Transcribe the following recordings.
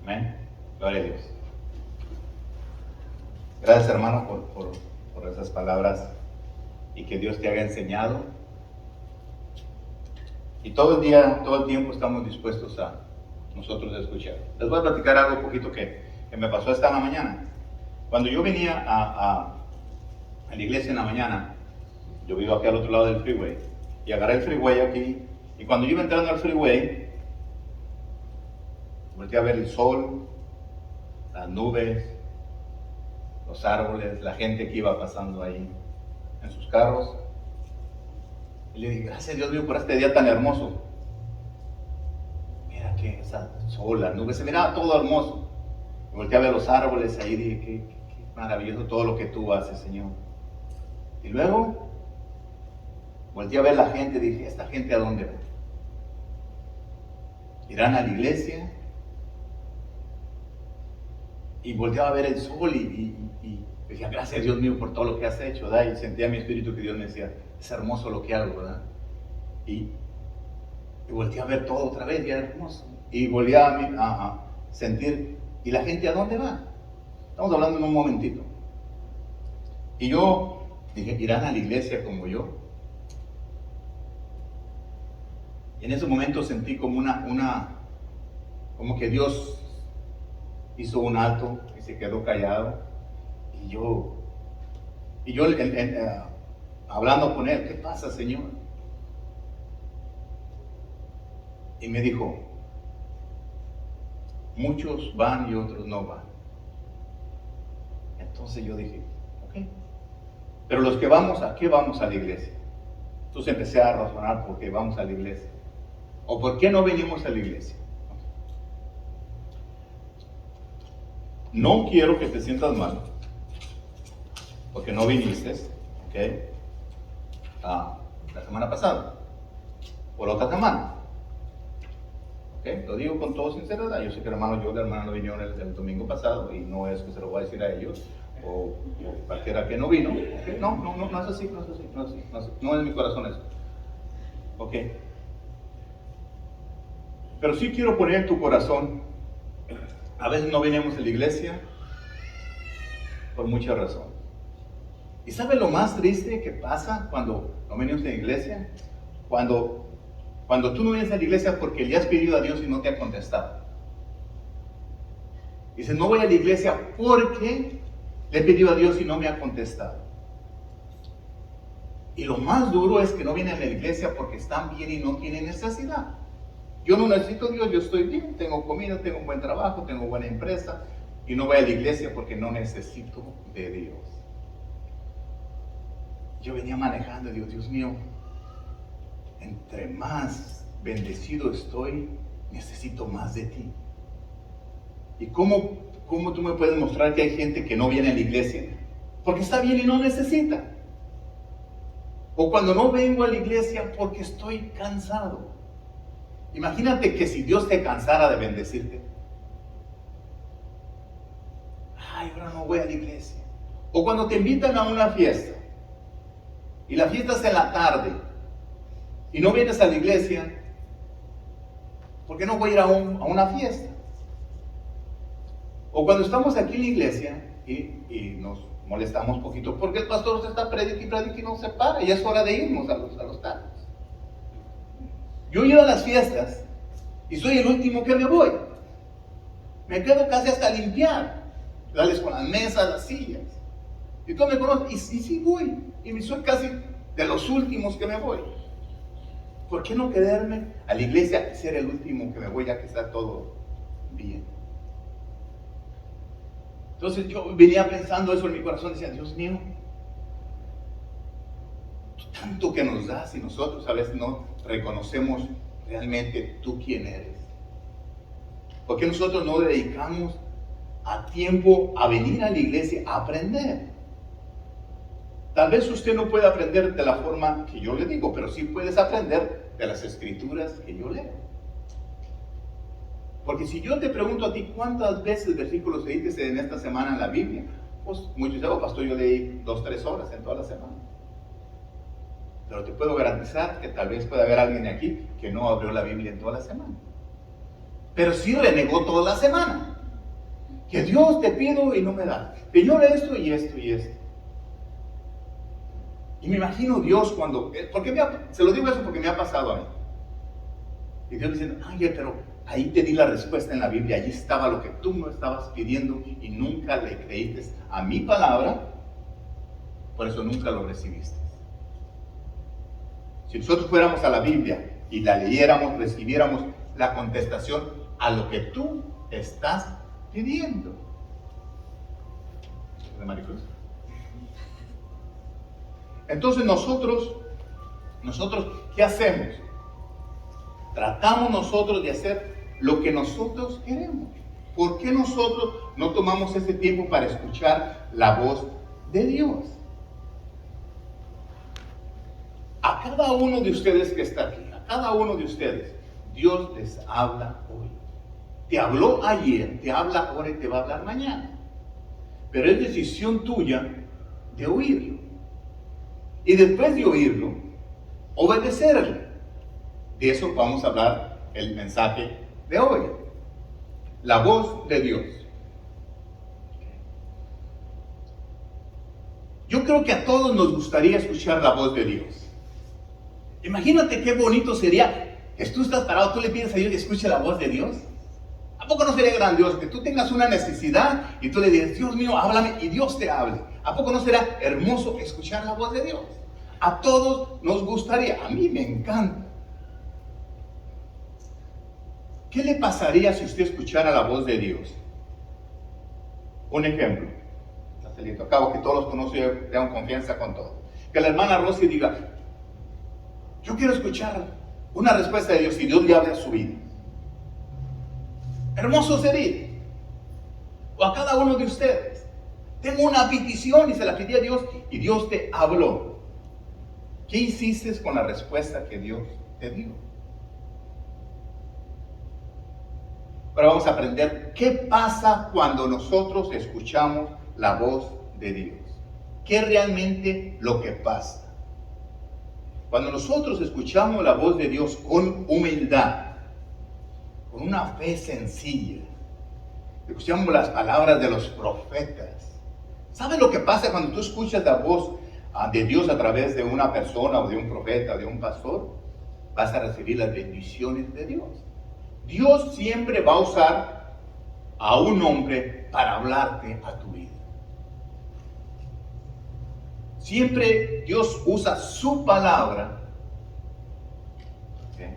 Amén. Gloria a Dios. Gracias, hermano, por esas palabras y que Dios te haya enseñado. Y todo el tiempo estamos dispuestos a nosotros a escuchar. Les voy a platicar algo poquito que me pasó esta mañana. Cuando yo venía a la iglesia en la mañana, yo vivo aquí al otro lado del freeway, y agarré el freeway aquí, y cuando yo iba entrando al freeway, volteé a ver el sol, las nubes, los árboles, la gente que iba pasando ahí en sus carros. Y le dije, gracias Dios mío por este día tan hermoso. Mira que esa sol, las nubes, se miraba todo hermoso. Y volteé a ver los árboles ahí y dije, qué maravilloso todo lo que tú haces, Señor. Y luego volteé a ver la gente y dije, ¿esta gente a dónde va? ¿Irán a la iglesia? Y volteaba a ver el sol y decía, gracias Dios mío por todo lo que has hecho, ¿verdad? Y sentía en mi espíritu que Dios me decía, es hermoso lo que hago, ¿verdad? Y volteé a ver todo otra vez y era hermoso. Y volví a sentir, ¿y la gente a dónde va? Estamos hablando en un momentito. Y yo dije, ¿irán a la iglesia como yo? Y en ese momento sentí como como que Dios hizo un alto y se quedó callado. Y yo hablando con él, ¿qué pasa, Señor? Y me dijo, muchos van y otros no van. Entonces yo dije, ok. Pero los que vamos, ¿a qué vamos a la iglesia? Entonces empecé a razonar por qué vamos a la iglesia. ¿O por qué no venimos a la iglesia? No quiero que te sientas mal, porque no viniste, ¿ok? La semana pasada, o la otra semana. ¿Ok? Lo digo con toda sinceridad. Yo sé que el hermano no vinieron el domingo pasado, y no es que se lo voy a decir a ellos, o cualquiera que no vino. ¿Okay? No es así, no es mi corazón eso. ¿Ok? Pero sí quiero poner en tu corazón, a veces no venimos a la iglesia por muchas razones. ¿Y sabe lo más triste que pasa cuando no venimos a la iglesia? Cuando tú no vienes a la iglesia porque le has pedido a Dios y no te ha contestado. Dices, no voy a la iglesia porque le he pedido a Dios y no me ha contestado. Y lo más duro es que no vienen a la iglesia porque están bien y no tienen necesidad. Yo no necesito a Dios, yo estoy bien, tengo comida, tengo un buen trabajo, tengo buena empresa, y no voy a la iglesia porque no necesito de Dios. Yo venía manejando y digo, Dios mío, entre más bendecido estoy, necesito más de ti. ¿Y cómo tú me puedes mostrar que hay gente que no viene a la iglesia? Porque está bien y no necesita. O cuando no vengo a la iglesia porque estoy cansado. Imagínate que si Dios te cansara de bendecirte. Ay, ahora no voy a la iglesia. O cuando te invitan a una fiesta. Y la fiesta es en la tarde. Y no vienes a la iglesia. ¿Por qué no voy a ir a una fiesta? O cuando estamos aquí en la iglesia y nos molestamos un poquito porque el pastor se está predicando y no se para, y es hora de irnos a los tacos. Yo he ido a las fiestas y soy el último que me voy. Me quedo casi hasta limpiar, darles con las mesas, las sillas. Y tú me conoces, y sí voy, y soy casi de los últimos que me voy. ¿Por qué no quedarme a la iglesia y ser el último que me voy, ya que está todo bien? Entonces yo venía pensando eso en mi corazón, decía, Dios mío, tanto que nos das y nosotros a veces no reconocemos realmente tú quién eres. ¿Por qué nosotros no dedicamos a tiempo a venir a la iglesia a aprender? Tal vez usted no puede aprender de la forma que yo le digo, pero sí puedes aprender de las escrituras que yo leo. Porque si yo te pregunto a ti cuántas veces versículos leíste en esta semana en la Biblia, pues muchos dicen, oh, pastor, yo leí 2-3 horas en toda la semana. Pero te puedo garantizar que tal vez pueda haber alguien aquí que no abrió la Biblia en toda la semana. pero sí renegó toda la semana. Que Dios te pido y no me da. Señor, esto y esto y esto. Y me imagino Dios cuando, se lo digo eso porque me ha pasado a mí. Y Dios diciendo, ay, pero ahí te di la respuesta en la Biblia, allí estaba lo que tú me estabas pidiendo y nunca le creíste a mi palabra, por eso nunca lo recibiste. Si nosotros fuéramos a la Biblia y la leyéramos, recibiéramos la contestación a lo que tú estás pidiendo. ¿De Maricruz? Entonces nosotros, ¿qué hacemos? Tratamos nosotros de hacer lo que nosotros queremos. ¿Por qué nosotros no tomamos ese tiempo para escuchar la voz de Dios? A cada uno de ustedes que está aquí, a cada uno de ustedes, Dios les habla hoy. Te habló ayer, te habla ahora y te va a hablar mañana. Pero es decisión tuya de oírlo. Y después de oírlo, obedecerle. De eso vamos a hablar el mensaje de hoy. La voz de Dios. Yo creo que a todos nos gustaría escuchar la voz de Dios. Imagínate qué bonito sería que tú estás parado, tú le pides a Dios que escuche la voz de Dios. ¿A poco no sería grandioso que tú tengas una necesidad y tú le digas, Dios mío, háblame, y Dios te hable? ¿A poco no será hermoso escuchar la voz de Dios? A todos nos gustaría, a mí me encanta. ¿Qué le pasaría si usted escuchara la voz de Dios? Un ejemplo. Acabo que todos los conozco y tengan confianza con todo. Que la hermana Rosy diga, yo quiero escuchar una respuesta de Dios y Dios le hable a su vida. Hermoso sería. O a cada uno de ustedes. Tengo una petición y se la pedí a Dios y Dios te habló. ¿Qué hiciste con la respuesta que Dios te dio? Ahora vamos a aprender qué pasa cuando nosotros escuchamos la voz de Dios. ¿Qué es realmente lo que pasa? Cuando nosotros escuchamos la voz de Dios con humildad, con una fe sencilla, escuchamos las palabras de los profetas. ¿Sabes lo que pasa cuando tú escuchas la voz de Dios a través de una persona o de un profeta o de un pastor? Vas a recibir las bendiciones de Dios. Dios siempre va a usar a un hombre para hablarte a tu vida. Siempre Dios usa su palabra. ¿Okay?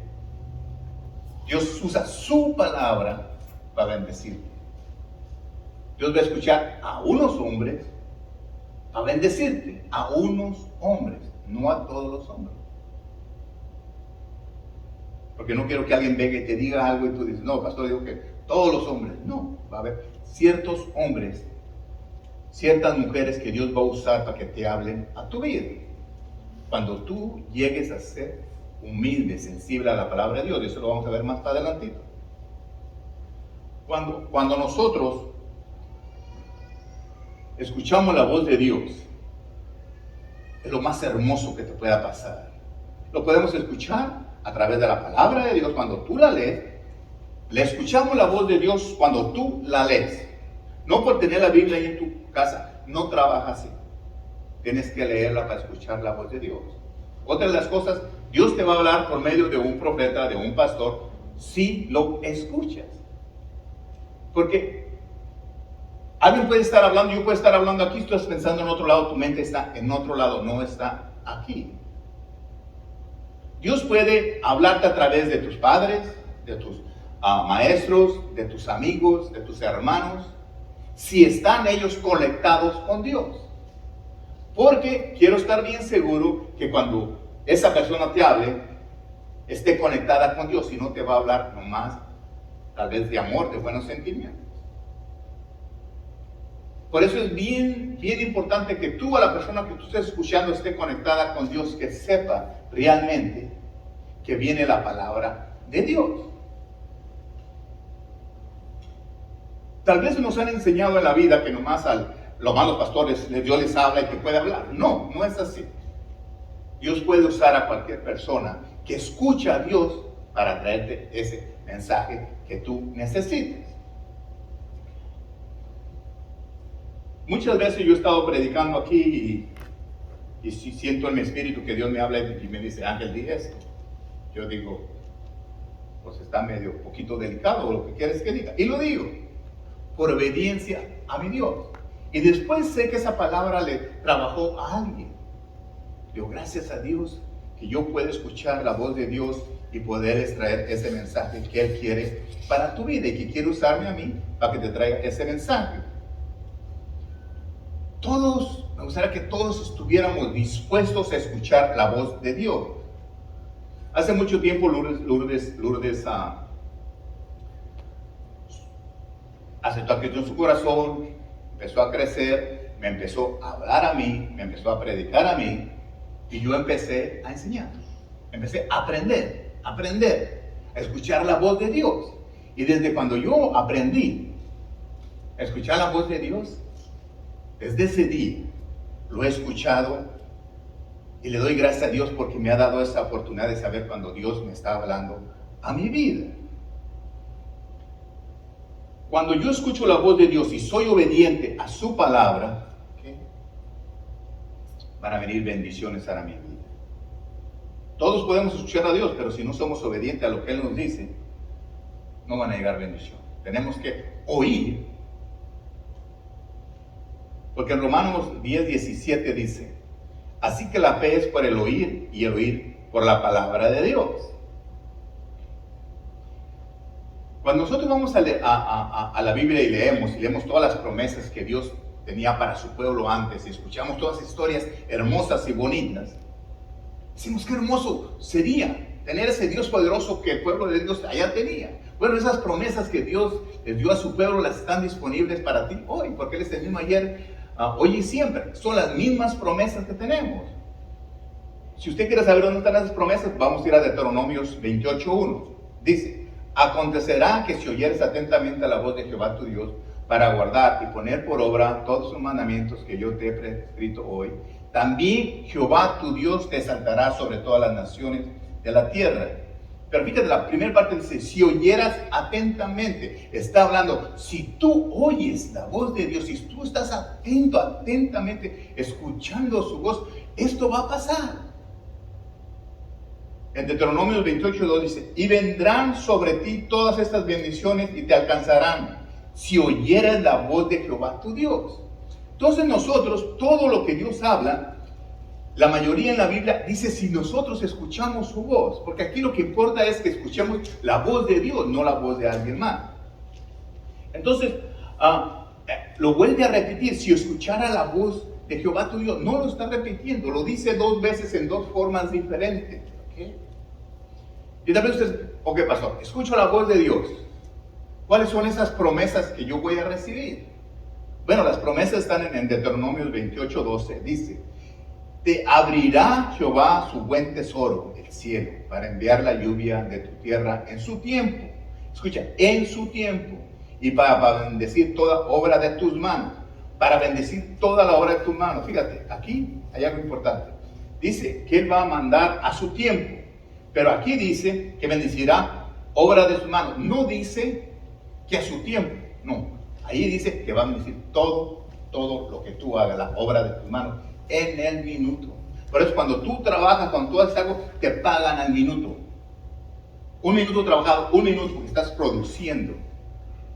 Dios usa su palabra para bendecirte. Dios va a escuchar a unos hombres para bendecirte, a unos hombres, no a todos los hombres. Porque no quiero que alguien venga y te diga algo y tú dices, no, pastor, digo que todos los hombres. No, va a haber ciertos hombres, ciertas mujeres que Dios va a usar para que te hablen a tu vida. Cuando tú llegues a ser humilde, sensible a la palabra de Dios, y eso lo vamos a ver más adelantito. Cuando nosotros escuchamos la voz de Dios, es lo más hermoso que te pueda pasar. Lo podemos escuchar a través de la palabra de Dios cuando tú la lees. Le escuchamos la voz de Dios cuando tú la lees. No por tener la Biblia ahí en tu casa, no trabaja así. Tienes que leerla para escuchar la voz de Dios. Otra de las cosas, Dios te va a hablar por medio de un profeta, de un pastor, si lo escuchas. Porque alguien puede estar hablando, yo puedo estar hablando aquí, tú estás pensando en otro lado, tu mente está en otro lado, no está aquí. Dios puede hablarte a través de tus padres, de tus maestros, de tus amigos, de tus hermanos, si están ellos conectados con Dios. Porque quiero estar bien seguro que cuando esa persona te hable, esté conectada con Dios y no te va a hablar nomás, tal vez de amor, de buenos sentimientos. Por eso es bien importante que tú, a la persona que tú estés escuchando, esté conectada con Dios, que sepa realmente que viene la palabra de Dios. Tal vez nos han enseñado en la vida que nomás los malos pastores Dios les habla y que puede hablar. No, no es así. Dios puede usar a cualquier persona que escucha a Dios para traerte ese mensaje que tú necesites. Muchas veces yo he estado predicando aquí y si siento en mi espíritu que Dios me habla y me dice, Ángel, di esto. Yo digo, pues está medio poquito delicado lo que quieres que diga. Y lo digo, por obediencia a mi Dios. Y después sé que esa palabra le trabajó a alguien. Digo, gracias a Dios que yo puedo escuchar la voz de Dios y poder extraer ese mensaje que Él quiere para tu vida y que quiere usarme a mí para que te traiga ese mensaje. Me gustaría que todos estuviéramos dispuestos a escuchar la voz de Dios. Hace mucho tiempo Lourdes aceptó a Cristo en su corazón, empezó a crecer, me empezó a hablar a mí, me empezó a predicar a mí, y yo empecé a enseñar. Empecé a aprender, a escuchar la voz de Dios. Y desde cuando yo aprendí a escuchar la voz de Dios, desde ese día lo he escuchado y le doy gracias a Dios porque me ha dado esa oportunidad de saber cuando Dios me está hablando a mi vida. Cuando yo escucho la voz de Dios y soy obediente a su palabra, van a venir bendiciones a mi vida. Todos podemos escuchar a Dios, pero si no somos obedientes a lo que Él nos dice, no van a llegar bendiciones. Tenemos que oír. Porque en Romanos 10:17 dice, así que la fe es por el oír y el oír por la palabra de Dios. Cuando nosotros vamos a la Biblia y leemos todas las promesas que Dios tenía para su pueblo antes y escuchamos todas las historias hermosas y bonitas, decimos qué hermoso sería tener ese Dios poderoso que el pueblo de Dios allá tenía. Bueno, esas promesas que Dios les dio a su pueblo las están disponibles para ti hoy, porque Él es el mismo ayer, hoy y siempre. Son las mismas promesas que tenemos. Si usted quiere saber dónde están esas promesas, vamos a ir a Deuteronomios 28:1. Dice, acontecerá que si oyeres atentamente a la voz de Jehová tu Dios, para guardar y poner por obra todos sus mandamientos que yo te he prescrito hoy, también Jehová tu Dios te exaltará sobre todas las naciones de la tierra. Pero fíjate, la primera parte dice, si oyeras atentamente, está hablando, si tú oyes la voz de Dios, si tú estás atentamente, escuchando su voz, esto va a pasar. En Deuteronomio 28:2 dice, y vendrán sobre ti todas estas bendiciones y te alcanzarán, si oyeras la voz de Jehová tu Dios. Entonces nosotros, todo lo que Dios habla, la mayoría en la Biblia dice si nosotros escuchamos su voz, porque aquí lo que importa es que escuchemos la voz de Dios, no la voz de alguien más. Entonces, lo vuelve a repetir, si escuchara la voz de Jehová tu Dios, no lo está repitiendo, lo dice dos veces en dos formas diferentes. ¿Okay? Y también usted, ok pastor, escucho la voz de Dios. ¿Cuáles son esas promesas que yo voy a recibir? Bueno, las promesas están en Deuteronomio 28:12. Dice, te abrirá Jehová su buen tesoro, el cielo, para enviar la lluvia de tu tierra en su tiempo. Escucha, en su tiempo. Y para bendecir toda obra de tus manos. Para bendecir toda la obra de tus manos. Fíjate, aquí hay algo importante. Dice que Él va a mandar a su tiempo. Pero aquí dice que bendecirá obra de sus manos. No dice que a su tiempo, no, ahí dice que va a bendecir todo lo que tú hagas, la obra de tus manos, en el minuto. Por eso cuando tú trabajas, cuando tú haces algo, te pagan al minuto. Un minuto trabajado, un minuto porque estás produciendo.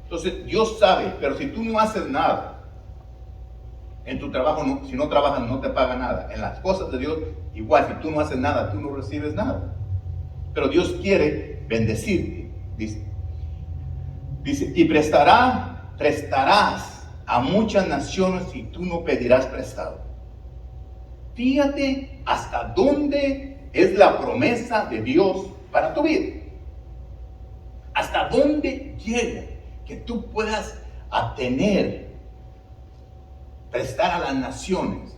Entonces Dios sabe, pero si tú no haces nada, en tu trabajo, si no trabajas, no te paga nada. En las cosas de Dios, igual, si tú no haces nada, tú no recibes nada. Pero Dios quiere bendecirte, dice, y prestarás a muchas naciones y tú no pedirás prestado. Fíjate hasta dónde es la promesa de Dios para tu vida. Hasta dónde llega que tú puedas prestar a las naciones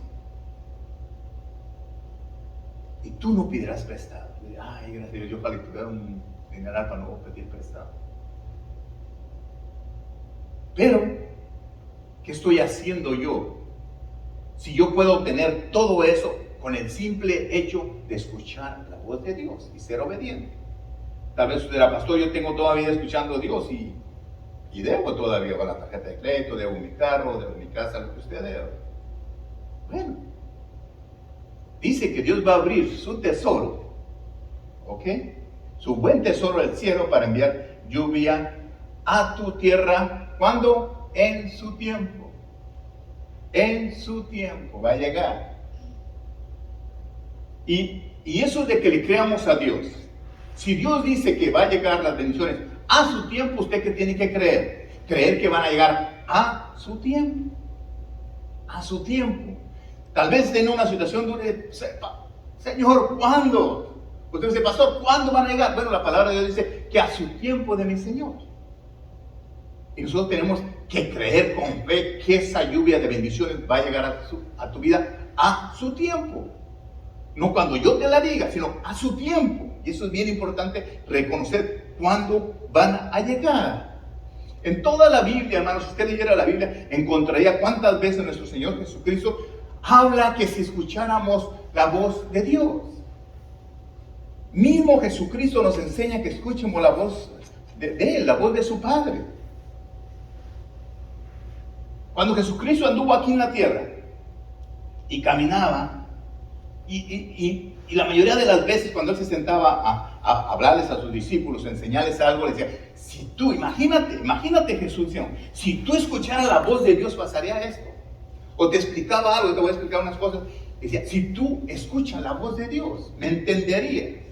y tú no pedirás prestado. Ay, gracias a Dios, yo para liquidar un dineral para no pedir prestado. Pero, ¿qué estoy haciendo yo? Si yo puedo obtener todo eso con el simple hecho de escuchar la voz de Dios y ser obediente. Tal vez usted dirá, pastor, yo tengo toda la vida escuchando a Dios y debo todavía con la tarjeta de crédito, debo mi carro, debo mi casa, lo que usted debe. Bueno, dice que Dios va a abrir su tesoro, ¿ok? Su buen tesoro del cielo para enviar lluvia a tu tierra. ¿Cuándo? En su tiempo. En su tiempo va a llegar. Y eso es de que le creamos a Dios. Si Dios dice que va a llegar las bendiciones a su tiempo, ¿usted qué tiene que creer? Creer que van a llegar a su tiempo. A su tiempo. Tal vez en una situación donde, Señor, ¿cuándo? Usted dice, pastor, ¿cuándo van a llegar? Bueno, la palabra de Dios dice que a su tiempo de mi Señor. Y nosotros tenemos que creer con fe que esa lluvia de bendiciones va a llegar a tu vida a su tiempo. No cuando yo te la diga, sino a su tiempo. Y eso es bien importante, reconocer cuándo van a llegar. En toda la Biblia, hermanos, si usted leyera la Biblia, encontraría cuántas veces nuestro Señor Jesucristo habla que si escucháramos la voz de Dios. Mismo Jesucristo nos enseña que escuchemos la voz de Él, la voz de su Padre. Cuando Jesucristo anduvo aquí en la tierra y caminaba, y la mayoría de las veces cuando Él se sentaba a hablarles a sus discípulos, a enseñarles algo, les decía, si tú, imagínate Jesús, si tú escucharas la voz de Dios pasaría esto. O te explicaba algo, te voy a explicar unas cosas. Decía, si tú escuchas la voz de Dios, me entenderías.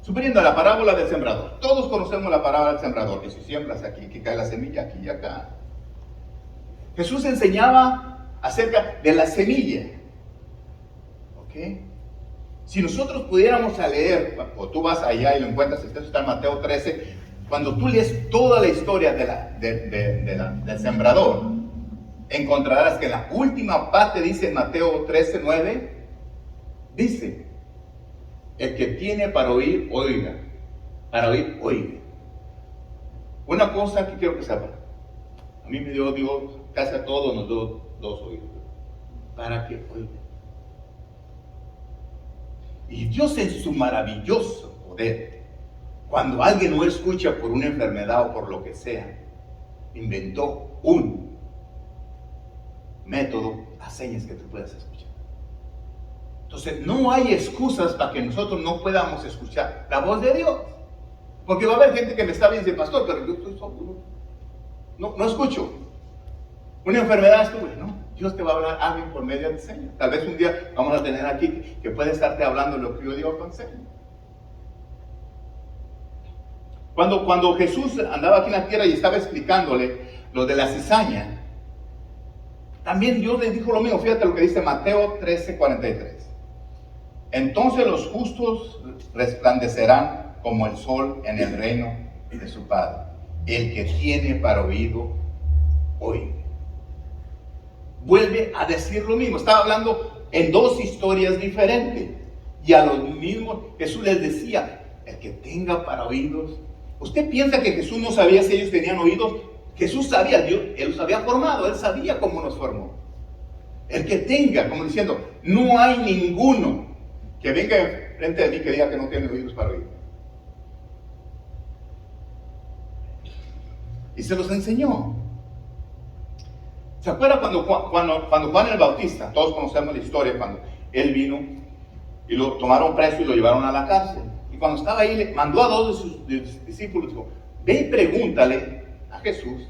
Suponiendo la parábola del sembrador. Todos conocemos la parábola del sembrador, que si siembras aquí, que cae la semilla aquí y acá. Jesús enseñaba acerca de la semilla. ¿Ok? Si nosotros pudiéramos leer, o tú vas allá y lo encuentras, esto está en Mateo 13, cuando tú lees toda la historia del sembrador, encontrarás que en la última parte dice en Mateo 13, 9, dice, el que tiene para oír, oiga. Para oír, oiga. Una cosa que quiero que sepa, a mí me dio Dios, casi a todos nos dio dos oídos, para que oiga. Y Dios en su maravilloso poder, cuando alguien no escucha por una enfermedad o por lo que sea, inventó un método a señas que tú puedas escuchar. Entonces no hay excusas para que nosotros no podamos escuchar la voz de Dios. Porque va a haber gente que me está viendo y dice, pastor, pero yo estoy sordo. No escucho. Una enfermedad estuve, ¿no? Dios te va a hablar a alguien por medio de señas. Tal vez un día vamos a tener aquí que puede estarte hablando lo que yo digo con señas. Cuando Jesús andaba aquí en la tierra y estaba explicándole lo de la cizaña, también Dios le dijo lo mismo. Fíjate lo que dice Mateo 13:43. Entonces los justos resplandecerán como el sol en el reino de su Padre. El que tiene para oído, oiga. Vuelve a decir lo mismo. Estaba hablando en dos historias diferentes. Y a los mismos Jesús les decía, el que tenga para oídos. ¿Usted piensa que Jesús no sabía si ellos tenían oídos? Jesús sabía, Dios, Él los había formado, Él sabía cómo nos formó. El que tenga, como diciendo, no hay ninguno que venga frente de mí que diga que no tiene oídos para oír. Y se los enseñó. ¿Se acuerdan cuando Juan el Bautista, todos conocemos la historia, cuando él vino y lo tomaron preso y lo llevaron a la cárcel? Y cuando estaba ahí, le mandó a dos de sus discípulos, dijo, ve y pregúntale a Jesús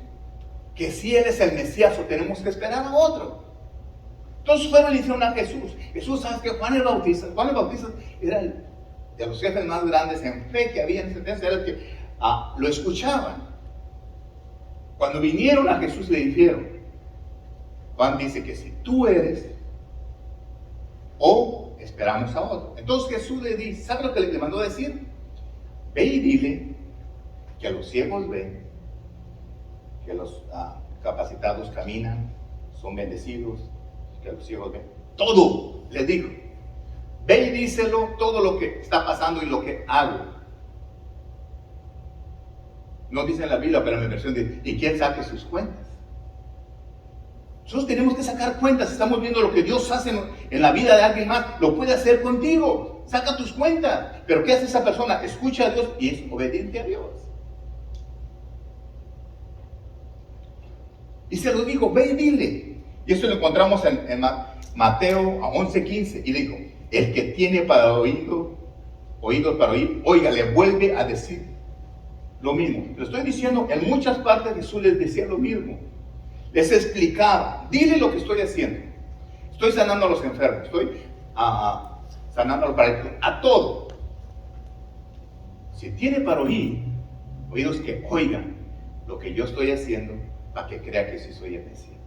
que si él es el Mesías o tenemos que esperar a otro. Entonces fueron y le dijeron a Jesús, Jesús, ¿sabes que Juan el Bautista era el de los jefes más grandes en fe que había en ese tiempo, era el que lo escuchaban? Cuando vinieron a Jesús le dijeron, Juan dice que si tú eres, o esperamos a otro. Entonces Jesús le dice, ¿sabe lo que le mandó a decir? Ve y dile que a los ciegos ven, que los capacitados caminan, son bendecidos, que a los ciegos ven. Todo les dijo. Ve y díselo todo lo que está pasando y lo que hago. No dice en la Biblia, pero en mi versión dice, y quién saque sus cuentas. Nosotros tenemos que sacar cuentas. Estamos viendo lo que Dios hace en la vida de alguien más, lo puede hacer contigo. saca tus cuentas. Pero ¿qué hace esa persona? Escucha a Dios y es obediente a Dios. Y se lo dijo, ve y dile. Y eso lo encontramos en Mateo 11:15. Y dijo, el que tiene para oídos para oír, oiga, le vuelve a decir lo mismo. Lo estoy diciendo, en muchas partes Jesús les decía lo mismo. Les explicaba, dile lo que estoy haciendo. Estoy sanando a los enfermos, estoy sanando a los paráliticos, a todo. Si tiene para oír, oídos que oigan lo que yo estoy haciendo, para que crea que sí soy el Mesías.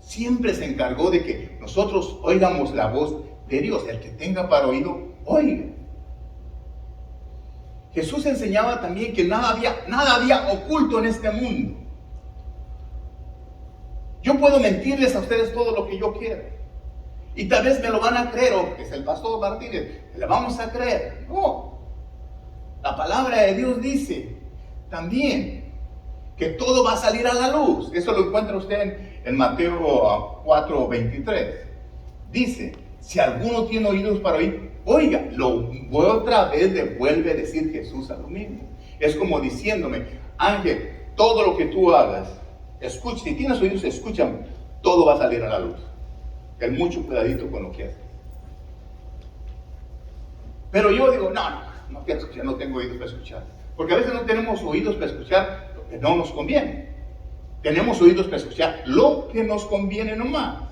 Siempre se encargó de que nosotros oigamos la voz de Dios. El que tenga para oído, oiga. Jesús enseñaba también que nada había oculto en este mundo. Yo puedo mentirles a ustedes todo lo que yo quiera. Y tal vez me lo van a creer, o que es el pastor Martínez, le vamos a creer. No. La palabra de Dios dice también que todo va a salir a la luz. Eso lo encuentra usted en Mateo 4:23. Dice, si alguno tiene oídos para oír, oiga, otra vez le vuelve a decir Jesús a lo mismo. Es como diciéndome, Ángel, todo lo que tú hagas, escucha, si tienes oídos, escúchame, todo va a salir a la luz. Ten mucho cuidadito con lo que haces. Pero yo digo, no quiero escuchar, no tengo oídos para escuchar. Porque a veces no tenemos oídos para escuchar lo que no nos conviene. Tenemos oídos para escuchar lo que nos conviene nomás.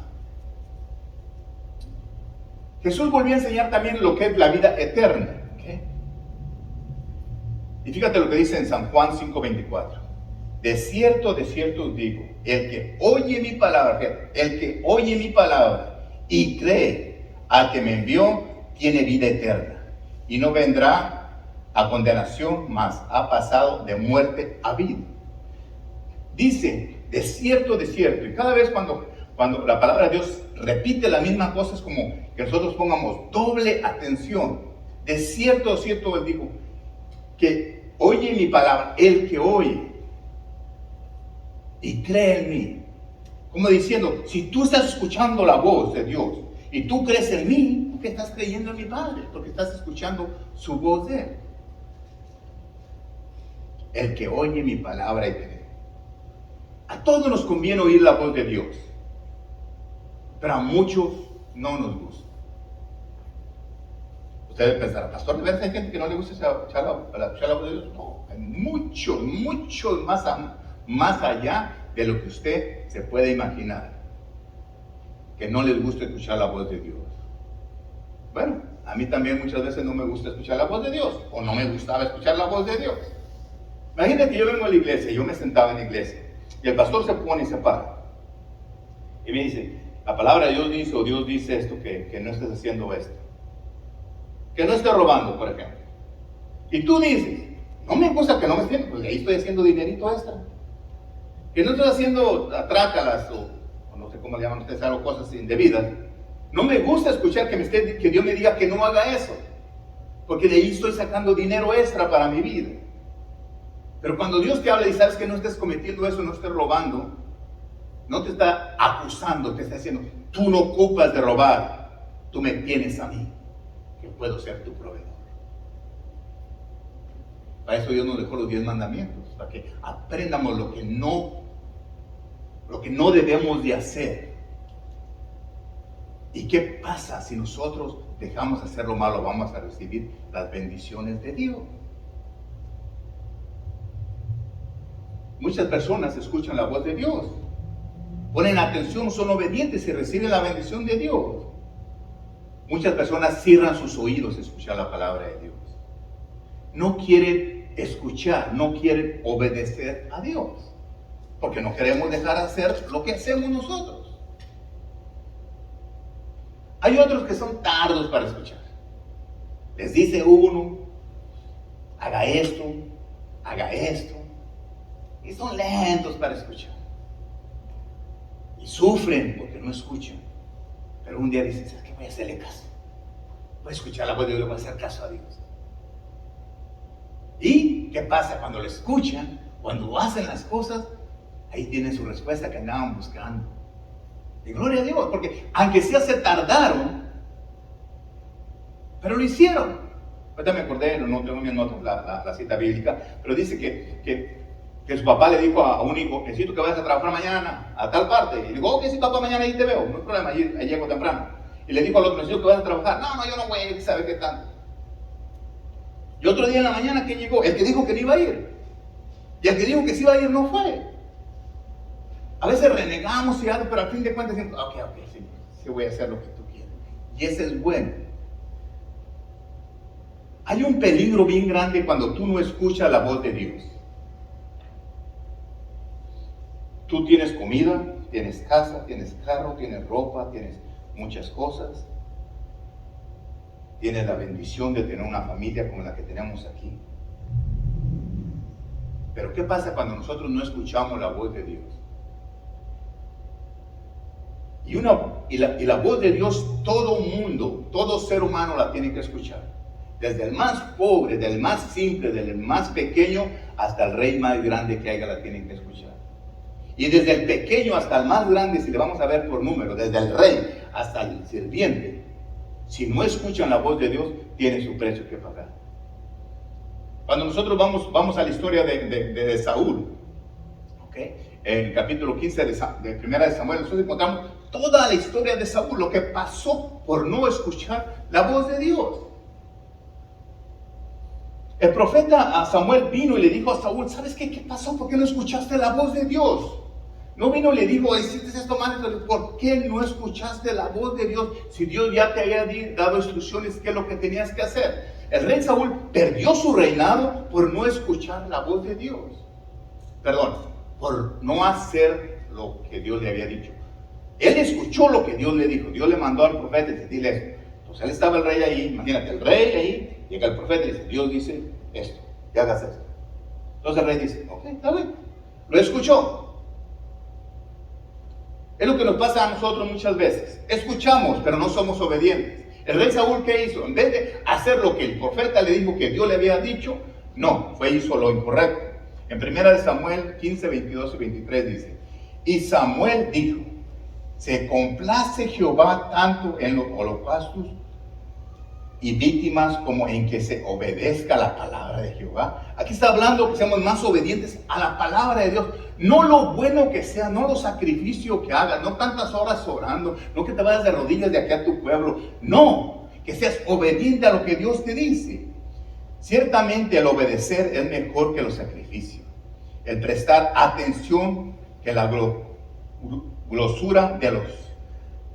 Jesús volvió a enseñar también lo que es la vida eterna. ¿Okay? Y fíjate lo que dice en San Juan 5:24. De cierto os digo, el que oye mi palabra y cree al que me envió, tiene vida eterna. Y no vendrá a condenación, mas ha pasado de muerte a vida. Dice, de cierto, y cada vez cuando la palabra de Dios repite la misma cosa, es como que nosotros pongamos doble atención. De cierto os digo, que oye mi palabra, el que oye y cree en mí. Como diciendo, si tú estás escuchando la voz de Dios y tú crees en mí, porque estás creyendo en mi Padre, porque estás escuchando su voz de Él. El que oye mi palabra y cree. A todos nos conviene oír la voz de Dios, pero a muchos no nos gusta. Ustedes pensarán, pastor, ¿de verdad hay gente que no le gusta escuchar la voz de Dios? No, hay mucho más allá de lo que usted se puede imaginar, que no les gusta escuchar la voz de Dios. Bueno, a mí también muchas veces no me gusta escuchar la voz de Dios, o no me gustaba escuchar la voz de Dios. Imagínate que yo vengo a la iglesia, yo me sentaba en la iglesia, y el pastor se pone y se para, y me dice, la palabra de Dios dice, o Dios dice esto, que no estés haciendo esto, que no estés robando, por ejemplo. Y tú dices, no me gusta que no me estés, pues ahí estoy haciendo dinerito extra. Que no estoy haciendo atrácalas o no sé cómo le llaman ustedes, algo, cosas indebidas. No me gusta escuchar que Dios me diga que no haga eso, porque de ahí estoy sacando dinero extra para mi vida. Pero cuando Dios te habla y sabes que no estés cometiendo eso, no estés robando, no te está acusando, te está diciendo, tú no ocupas de robar, tú me tienes a mí, que puedo ser tu proveedor. Para eso Dios nos dejó los 10 mandamientos, para que aprendamos lo que no debemos de hacer. ¿Y qué pasa si nosotros dejamos de hacer lo malo? Vamos a recibir las bendiciones de Dios. Muchas personas escuchan la voz de Dios, ponen atención, son obedientes y reciben la bendición de Dios. Muchas personas cierran sus oídos a escuchar la palabra de Dios. No quieren escuchar, no quieren obedecer a Dios, porque no queremos dejar de hacer lo que hacemos nosotros. Hay otros que son tardos para escuchar. Les dice uno, haga esto, y son lentos para escuchar. Y sufren porque no escuchan. Pero un día dicen, ¿sabes qué? Voy a hacerle caso. Voy a escuchar la voz de Dios, voy a hacer caso a Dios. ¿Y qué pasa? Cuando lo escuchan, cuando hacen las cosas, ahí tienen su respuesta que andaban buscando. Y gloria a Dios, porque aunque sea se tardaron, Pero lo hicieron. Ahorita me acordé, no tengo mis notas la cita bíblica, pero dice que su papá le dijo a un hijo: necesito que vayas a trabajar mañana a tal parte. Y dijo: ok, sí, papá, mañana ahí te veo, no hay problema, ahí llego temprano. Y le dijo al otro: necesito que vayas a trabajar. No, yo no voy a ir, ¿sabe qué tanto? Y otro día en la mañana, ¿quién llegó? El que dijo que no iba a ir. Y el que dijo que sí iba a ir no fue. A veces renegamos y algo, pero al fin de cuentas decimos: ok, sí voy a hacer lo que tú quieres. Y ese es bueno. Hay un peligro bien grande cuando tú no escuchas la voz de Dios. Tú tienes comida, tienes casa, tienes carro, tienes ropa, tienes muchas cosas. Tienes la bendición de tener una familia como la que tenemos aquí. Pero ¿qué pasa cuando nosotros no escuchamos la voz de Dios? Y la voz de Dios, todo mundo, todo ser humano la tiene que escuchar. Desde el más pobre, del más simple, del más pequeño, hasta el rey más grande que haya, la tienen que escuchar. Y desde el pequeño hasta el más grande, si le vamos a ver por número, desde el rey hasta el sirviente, si no escuchan la voz de Dios, tiene su precio que pagar. Cuando nosotros vamos a la historia de Saúl, ¿okay? En el capítulo 15 de Primera de Samuel, nosotros encontramos toda la historia de Saúl, lo que pasó por no escuchar la voz de Dios. El profeta Samuel vino y le dijo a Saúl: ¿sabes qué? ¿Qué pasó? ¿Por qué no escuchaste la voz de Dios? No vino y le dijo: hiciste esto mal. ¿Por qué no escuchaste la voz de Dios? Si Dios ya te había dado instrucciones, ¿qué es lo que tenías que hacer? El rey Saúl perdió su reinado por no escuchar la voz de Dios. Perdón, por no hacer lo que Dios le había dicho. Él escuchó lo que Dios le dijo. Dios le mandó al profeta y dice: dile esto. Entonces él estaba el rey ahí, imagínate, el rey ahí, llega el profeta y dice: Dios dice esto, que hagas esto. Entonces el rey dice: ok, está bien. Lo escuchó. Es lo que nos pasa a nosotros muchas veces. Escuchamos, pero no somos obedientes. El rey Saúl, ¿qué hizo? En vez de hacer lo que el profeta le dijo que Dios le había dicho, no, hizo lo incorrecto. En 1 Samuel 15, 22 y 23 dice: y Samuel dijo: ¿se complace Jehová tanto en los holocaustos y víctimas como en que se obedezca la palabra de Jehová? Aquí está hablando que seamos más obedientes a la palabra de Dios. No lo bueno que sea, no los sacrificios que hagas, no tantas horas orando, no que te vayas de rodillas de aquí a tu pueblo. No, que seas obediente a lo que Dios te dice. Ciertamente el obedecer es mejor que los sacrificios. El prestar atención que la glosura de los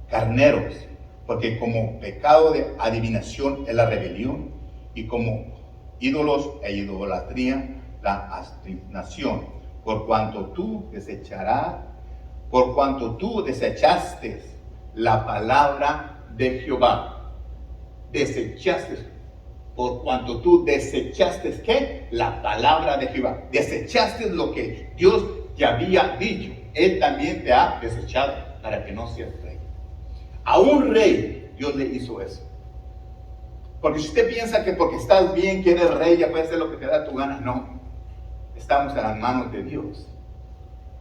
carneros. Porque como pecado de adivinación es la rebelión, y como ídolos e idolatría la abstinación. Por cuanto tú desechaste la palabra de Jehová. Desechaste. Por cuanto tú desechaste, ¿qué? La palabra de Jehová. Desechaste lo que Dios te había dicho. Él también te ha desechado para que no seas rey. A un rey Dios le hizo eso. Porque si usted piensa que porque estás bien, que eres rey, ya puedes hacer lo que te da tu gana, no. Estamos en las manos de Dios.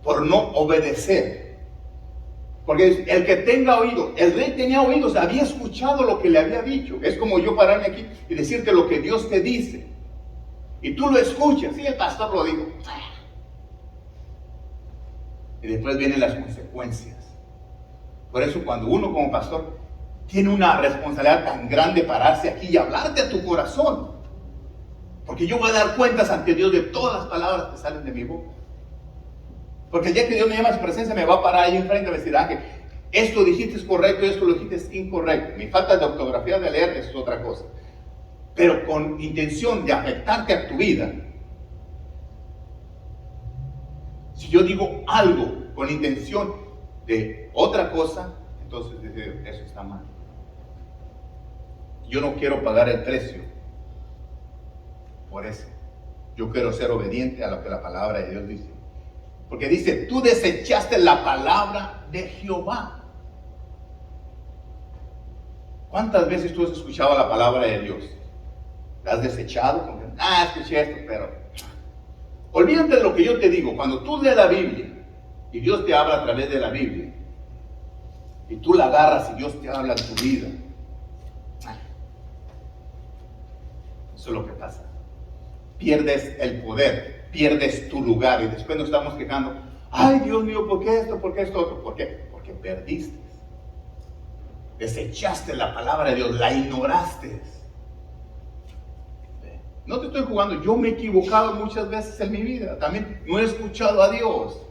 Por no obedecer. Porque el que tenga oído, el rey tenía oídos, había escuchado lo que le había dicho. Es como yo pararme aquí y decirte lo que Dios te dice. Y tú lo escuchas. Sí, el pastor lo dijo. Y después vienen las consecuencias. Por eso cuando uno como pastor tiene una responsabilidad tan grande, pararse aquí y hablarte a tu corazón. Porque yo voy a dar cuentas ante Dios de todas las palabras que salen de mi boca. Porque el día que Dios me llama a su presencia, me va a parar ahí enfrente y me decir: Ángel, esto dijiste es correcto, esto lo dijiste es incorrecto. Mi falta de ortografía de leer es otra cosa. Pero con intención de afectarte a tu vida. Si yo digo algo con intención de otra cosa, entonces eso está mal. Yo no quiero pagar el precio por eso. Yo quiero ser obediente a lo que la palabra de Dios dice. Porque dice: tú desechaste la palabra de Jehová. ¿Cuántas veces tú has escuchado la palabra de Dios? ¿La has desechado? Como, escuché esto, pero olvídate de lo que yo te digo. Cuando tú lees la Biblia y Dios te habla a través de la Biblia y tú la agarras y Dios te habla en tu vida, Eso es lo que pasa. Pierdes el poder, pierdes tu lugar y después nos estamos quejando. Ay, Dios mío, ¿por qué esto? ¿Por qué esto otro? ¿Por qué? Porque perdiste. Desechaste la palabra de Dios, la ignoraste. No te estoy jugando, yo me he equivocado muchas veces en mi vida. También no he escuchado a Dios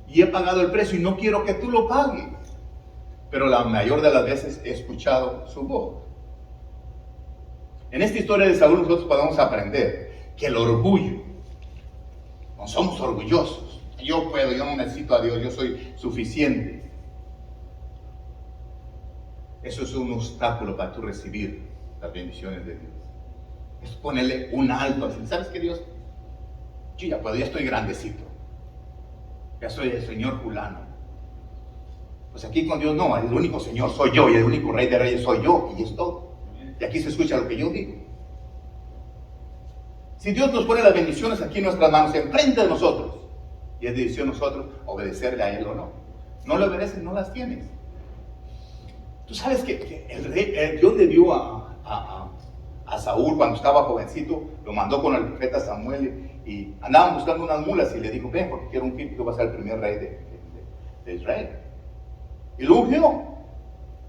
y he pagado el precio y no quiero que tú lo pagues. Pero la mayor de las veces he escuchado su voz. En esta historia de Saúl nosotros podemos aprender que el orgullo, no somos orgullosos. Yo puedo, yo no necesito a Dios, yo soy suficiente. Eso es un obstáculo para tú recibir las bendiciones de Dios. Es ponerle un alto, así, ¿sabes qué, Dios? Yo ya puedo, ya estoy grandecito. Ya soy el señor fulano. Pues aquí con Dios no, el único Señor soy yo y el único Rey de Reyes soy yo y es todo. Y aquí se escucha lo que yo digo. Si Dios nos pone las bendiciones aquí en nuestras manos, enfrente de nosotros, y es decisión de nosotros obedecerle a Él o no. No le obedeces, no las tienes. Tú sabes que Dios le dio a Saúl cuando estaba jovencito, lo mandó con el profeta Samuel y andaban buscando unas mulas y le dijo, ven porque quiero un hijo que va a ser el primer rey de Israel. Y lo ungió.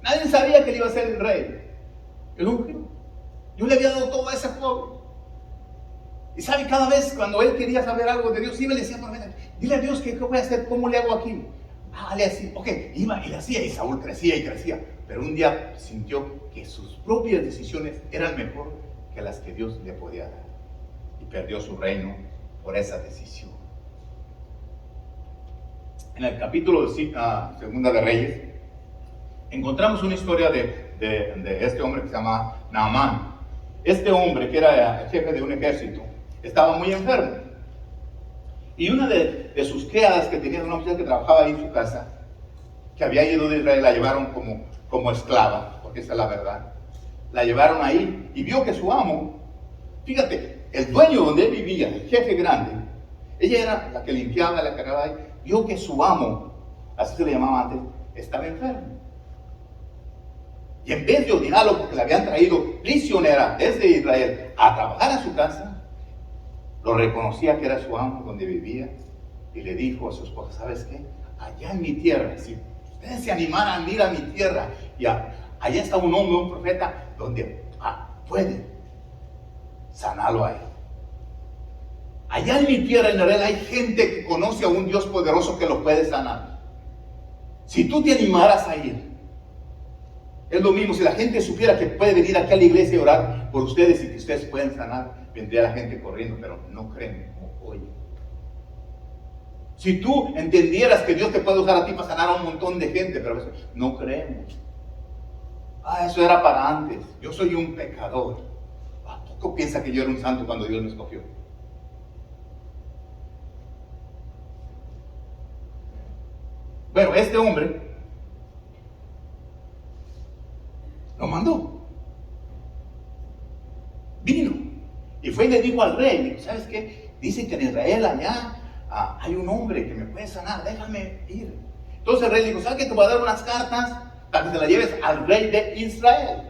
Nadie sabía que él iba a ser el rey. Él lo ungió. Yo le había dado todo a ese pueblo. Y sabe, cada vez cuando él quería saber algo de Dios, iba y le decía, dile a Dios qué voy a hacer, cómo le hago aquí. Le hacía, ok, iba y le hacía y Saúl crecía y crecía. Pero un día sintió que sus propias decisiones eran mejor que las que Dios le podía dar. Y perdió su reino por esa decisión. En el capítulo Segunda de Reyes, encontramos una historia de este hombre que se llama Naamán. Este hombre, que era el jefe de un ejército, estaba muy enfermo. Y una de sus criadas, que tenía una mujer que trabajaba ahí en su casa, que había ido de Israel, la llevaron como esclava, porque esa es la verdad. La llevaron ahí y vio que su amo, fíjate, el dueño donde él vivía, el jefe grande, ella era la que limpiaba, la cargaba ahí, vio que su amo, así se le llamaba antes, estaba enfermo. Y en vez de odiarlo porque la habían traído prisionera desde Israel a trabajar a su casa, lo reconocía que era su amo donde vivía y le dijo a su esposa, ¿sabes qué? Allá en mi tierra, si ustedes se animaran a ir a mi tierra, y allá está un hombre, un profeta, donde puede sanarlo a él. Allá en mi tierra, en Israel, hay gente que conoce a un Dios poderoso que lo puede sanar. Si tú te animaras a ir, es lo mismo, si la gente supiera que puede venir aquí a la iglesia y orar por ustedes y que ustedes pueden sanar, vendría la gente corriendo, pero no creen como oyen. Si tú entendieras que Dios te puede usar a ti para sanar a un montón de gente, pero a veces no creemos. Eso era para antes. Yo soy un pecador. ¿A poco piensa que yo era un santo cuando Dios me escogió? Bueno, este hombre lo mandó. Vino. Y fue y le dijo al rey, ¿sabes qué? Dicen que en Israel allá hay un hombre que me puede sanar, déjame ir. Entonces el rey dijo, ¿sabes qué? Te voy a dar unas cartas para que te las lleves al rey de Israel.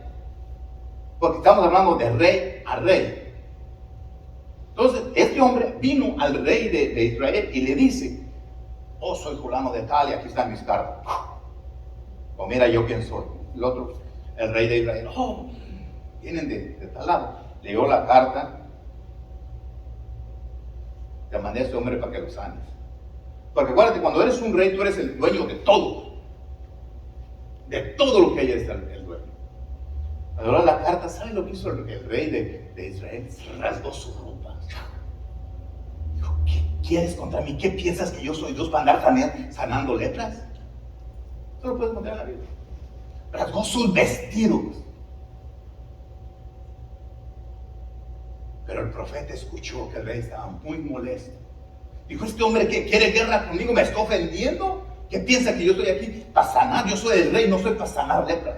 Porque estamos hablando de rey a rey. Entonces este hombre vino al rey de Israel y le dice, oh, soy fulano de tal y aquí están mis cartas. O mira yo quién soy. El otro, el rey de Israel, oh, vienen de tal lado. Leyó la carta. Te mandé a este hombre para que lo sanes. Porque acuérdate, cuando eres un rey, tú eres el dueño de todo. De todo lo que hay es el dueño. Ahora la carta, ¿sabes lo que hizo el rey de Israel? Se rasgó su ropa. Dijo, ¿qué quieres contra mí? ¿Qué piensas que yo soy Dios para andar sanando lepras? Eso lo puedes encontrar en la Biblia. Rasgó sus vestidos. Pero el profeta escuchó que el rey estaba muy molesto. Dijo, este hombre que quiere guerra conmigo me está ofendiendo. ¿Qué piensa que yo estoy aquí para sanar? Yo soy el rey, no soy para sanar lepras.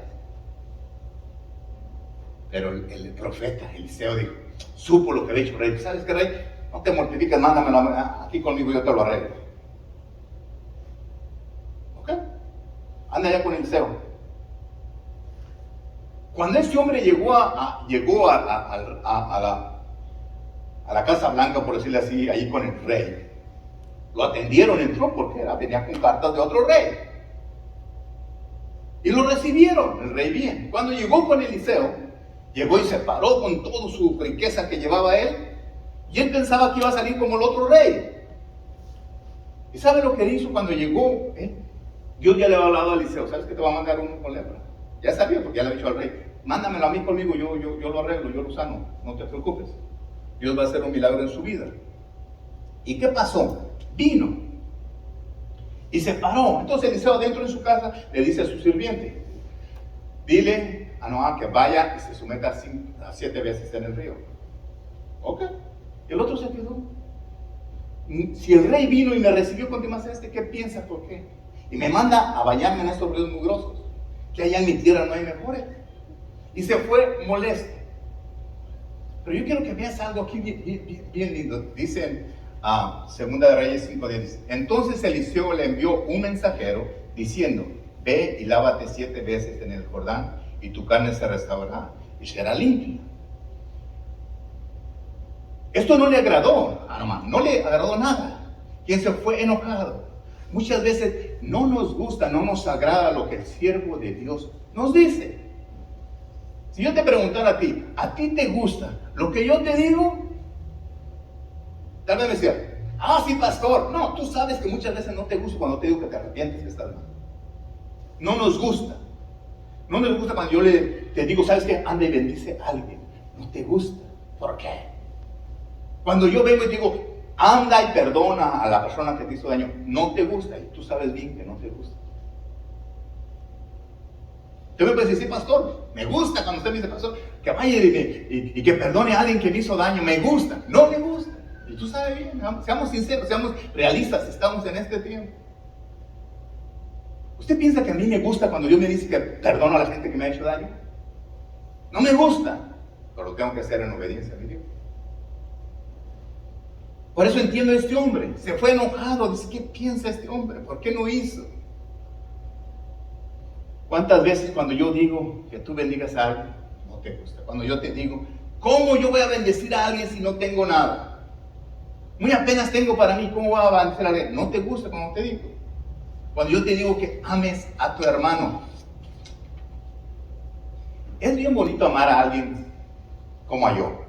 Pero el profeta Eliseo dijo, supo lo que había hecho el rey. ¿Sabes qué, rey? No te mortifiques, mándamelo aquí conmigo y yo te lo arreglo. ¿Ok? Anda allá con Eliseo. Cuando este hombre llegó a a la Casa Blanca, por decirlo así, ahí con el rey. Lo atendieron, entró porque venía con cartas de otro rey. Y lo recibieron, el rey bien. Cuando llegó con Eliseo, llegó y se paró con toda su riqueza que llevaba él. Y él pensaba que iba a salir como el otro rey. ¿Y sabe lo que hizo cuando llegó? Dios ya le había hablado a Eliseo, ¿sabes que te va a mandar uno con lepra? Ya sabía, porque ya le había dicho al rey, mándamelo a mí conmigo, yo lo arreglo, yo lo sano, no te preocupes. Dios va a hacer un milagro en su vida. ¿Y qué pasó? Vino y se paró. Entonces Eliseo dentro de su casa le dice a su sirviente, dile a Noah que vaya y se someta a 7 veces en el río. Ok. El otro se quedó. Si el rey vino y me recibió con temas ¿qué piensa? ¿Por qué? Y me manda a bañarme en estos ríos mugrosos, que allá en mi tierra no hay mejores. Y se fue molesto. Pero yo quiero que veas algo aquí bien lindo. Dice Segunda de Reyes 5:10. Entonces Eliseo le envió un mensajero diciendo, ve y lávate 7 veces en el Jordán y tu carne se restaurará y será limpia. Esto no le agradó a Naamán, no le agradó nada. Quien se fue enojado. Muchas veces no nos gusta, no nos agrada lo que el siervo de Dios nos dice. Si yo te preguntara ¿a ti te gusta lo que yo te digo? Tal vez me decía, sí, pastor. No, tú sabes que muchas veces no te gusta cuando te digo que te arrepientes que estás mal. No nos gusta. No nos gusta cuando yo te digo, ¿sabes qué? Anda y bendice a alguien. No te gusta. ¿Por qué? Cuando yo vengo y digo, anda y perdona a la persona que te hizo daño, no te gusta y tú sabes bien que no te gusta. Tú me puedes decir, pastor, me gusta cuando usted me dice, pastor, que vaya y que perdone a alguien que me hizo daño, me gusta, no me gusta. Y tú sabes bien, seamos sinceros, seamos realistas, estamos en este tiempo. ¿Usted piensa que a mí me gusta cuando Dios me dice que perdono a la gente que me ha hecho daño? No me gusta, pero lo tengo que hacer en obediencia a mi Dios. Por eso entiendo a este hombre, se fue enojado, dice, ¿qué piensa este hombre? ¿Por qué no hizo? ¿Cuántas veces cuando yo digo que tú bendigas a alguien, no te gusta? Cuando yo te digo, ¿cómo yo voy a bendecir a alguien si no tengo nada? Muy apenas tengo para mí, ¿cómo voy a bendecir a alguien? No te gusta cuando te digo. Cuando yo te digo que ames a tu hermano. Es bien bonito amar a alguien como a yo.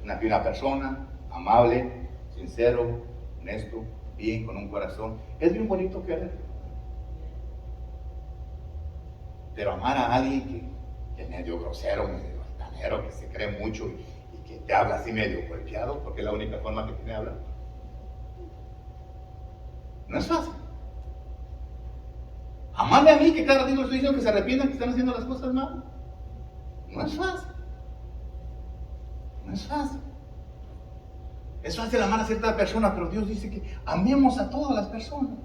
Una persona amable, sincero, honesto, bien, con un corazón. Es bien bonito querer. Pero amar a alguien que es medio grosero, medio altanero, que se cree mucho y que te habla así medio golpeado, porque es la única forma que tiene de hablar. No es fácil. Amarme a mí, que cada ratito estoy diciendo que se arrepientan, que están haciendo las cosas mal. No es fácil. No es fácil. Es fácil amar a cierta persona, pero Dios dice que amemos a todas las personas.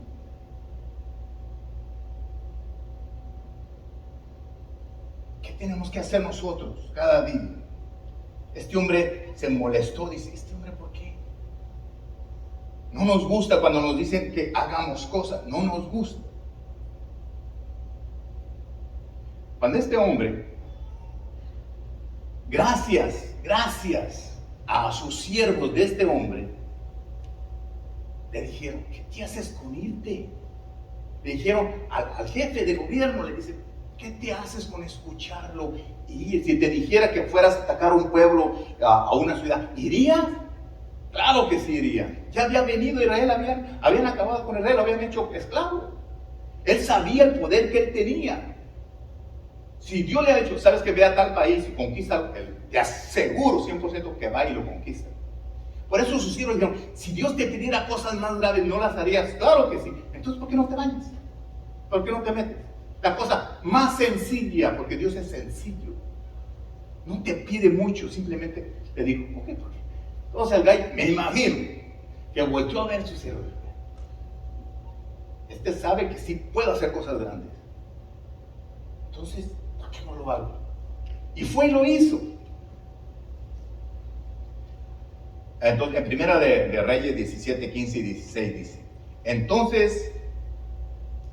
¿Qué tenemos que hacer nosotros cada día? Este hombre se molestó, dice, ¿este hombre por qué? No nos gusta cuando nos dicen que hagamos cosas, no nos gusta. Cuando este hombre, gracias a sus siervos de este hombre, le dijeron, ¿qué te haces con irte? Le dijeron al jefe de gobierno, le dice, ¿qué te haces con escucharlo? Y si te dijera que fueras a atacar a un pueblo, a una ciudad, ¿irías? Claro que sí iría. Ya había venido Israel, habían acabado con Israel, lo habían hecho esclavo. Él sabía el poder que él tenía. Si Dios le ha dicho, sabes que ve a tal país y conquista, te aseguro 100% que va y lo conquista. Por eso sus siervos dijeron, si Dios te pidiera cosas más graves, ¿no las harías? Claro que sí. Entonces, ¿por qué no te bañas? ¿Por qué no te metes? La cosa más sencilla, porque Dios es sencillo. No te pide mucho, simplemente le dijo, ¿por qué? Entonces el gallo, me imagino, que volvió a ver su siervo. Este sabe que sí puedo hacer cosas grandes. Entonces, ¿por qué no lo hago? Y fue y lo hizo. Entonces, en Primera de Reyes 17, 15 y 16 dice, entonces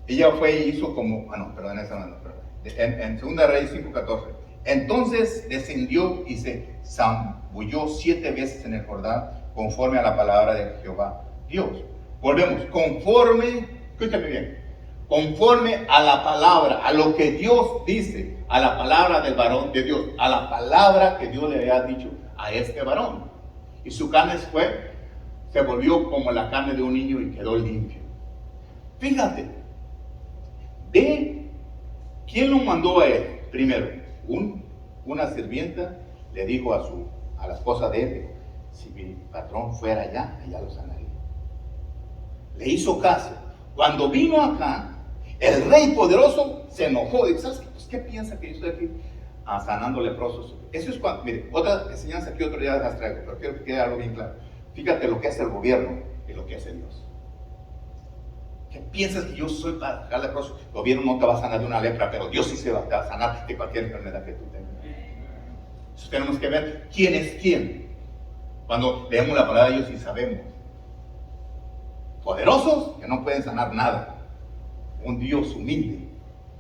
ella fue y hizo como, perdón, esa no, perdón. En Segunda de Reyes 5, 14, Entonces descendió y se zambulló 7 veces en el Jordán, conforme a la palabra de Jehová Dios. Volvemos, conforme, escúchame bien, conforme a la palabra, a lo que Dios dice, a la palabra del varón de Dios, a la palabra que Dios le había dicho a este varón. Y su carne se volvió como la carne de un niño y quedó limpio. Fíjate, ve quién lo mandó a él. Primero, una sirvienta le dijo a la esposa de él, si mi patrón fuera allá lo sanaría. Le hizo caso. Cuando vino acá, el rey poderoso se enojó. Dijo, ¿sabes qué? Pues, ¿qué piensa que yo estoy aquí sanando leprosos? Eso es cuando, mire, otra enseñanza que otro día las traigo, pero quiero que quede algo bien claro. Fíjate lo que hace el gobierno y lo que hace Dios. ¿Qué piensas que yo soy para sanar leprosos? El gobierno no te va a sanar de una lepra, pero Dios sí se va a sanar de cualquier enfermedad que tú tengas. Entonces tenemos que ver quién es quién. Cuando leemos la palabra de Dios y sabemos. Poderosos que no pueden sanar nada. Un Dios humilde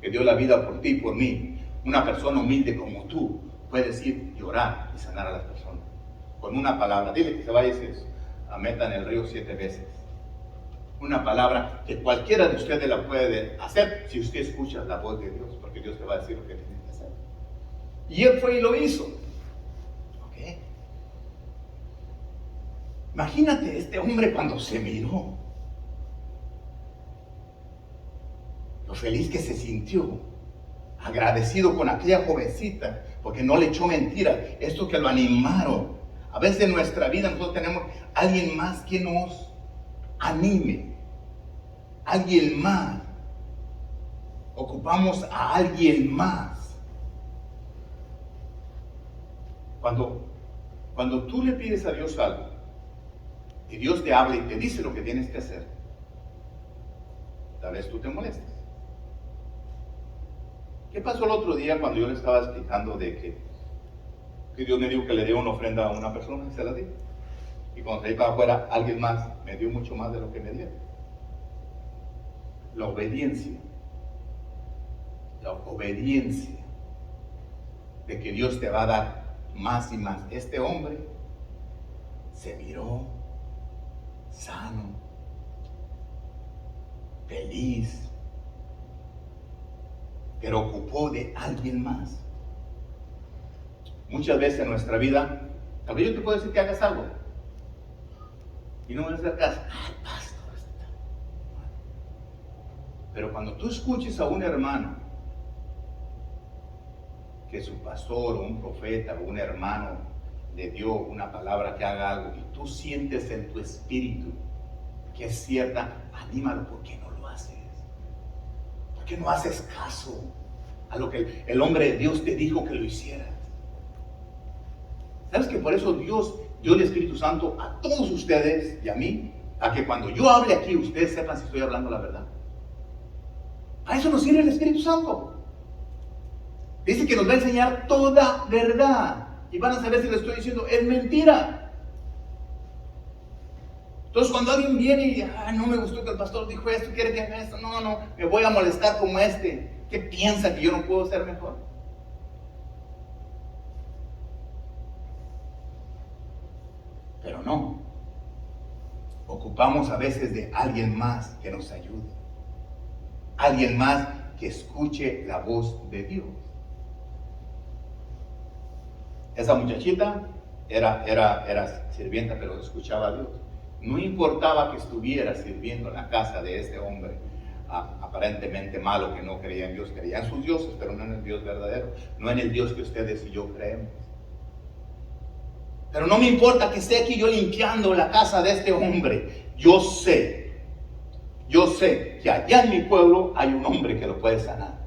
que dio la vida por ti y por mí. Una persona humilde como tú puedes ir llorar y sanar a las personas. Con una palabra. Dile que se vaya a meta en el río 7 veces. Una palabra que cualquiera de ustedes la puede hacer si usted escucha la voz de Dios, porque Dios te va a decir lo que tienes que hacer. Y él fue y lo hizo. ¿Ok? Imagínate este hombre cuando se miró. Lo feliz que se sintió. Agradecido con aquella jovencita, porque no le echó mentira. Esto que lo animaron. A veces en nuestra vida nosotros tenemos alguien más que nos anime. Alguien más. Ocupamos a alguien más. Cuando tú le pides a Dios algo y Dios te habla y te dice lo que tienes que hacer, tal vez tú te molestes. ¿Qué pasó el otro día cuando yo le estaba explicando de que Dios me dijo que le dio una ofrenda a una persona y se la di? Y cuando salí para afuera, alguien más me dio mucho más de lo que me dio. La obediencia. La obediencia de que Dios te va a dar más y más. Este hombre se miró sano, feliz, pero ocupó de alguien más. Muchas veces en nuestra vida, tal vez yo te puedo decir que hagas algo y no me vas a hacer caso. Ay, pastor. Pero cuando tú escuches a un hermano que su pastor o un profeta o un hermano le dio una palabra que haga algo y tú sientes en tu espíritu que es cierta, anímalo. ¿Por qué no lo haces? ¿Por qué no haces caso a lo que el hombre de Dios te dijo que lo hicieras? ¿Sabes que por eso Dios dio el Espíritu Santo a todos ustedes y a mí? A que cuando yo hable aquí, ustedes sepan si estoy hablando la verdad. A eso nos sirve el Espíritu Santo. Dice que nos va a enseñar toda verdad. Y van a saber si le estoy diciendo, es mentira. Entonces cuando alguien viene y no me gustó que el pastor dijo esto, quiere que haga esto, no, me voy a molestar como este. ¿Qué piensa, que yo no puedo ser mejor? Pero no. Ocupamos a veces de alguien más que nos ayude. Alguien más que escuche la voz de Dios. Esa muchachita era sirvienta, pero escuchaba a Dios. No importaba que estuviera sirviendo en la casa de este hombre aparentemente malo, que no creía en Dios, creía en sus dioses, pero no en el Dios verdadero, no en el Dios que ustedes y yo creemos. Pero no me importa que esté aquí yo limpiando la casa de este hombre. Yo sé que allá en mi pueblo hay un hombre que lo puede sanar.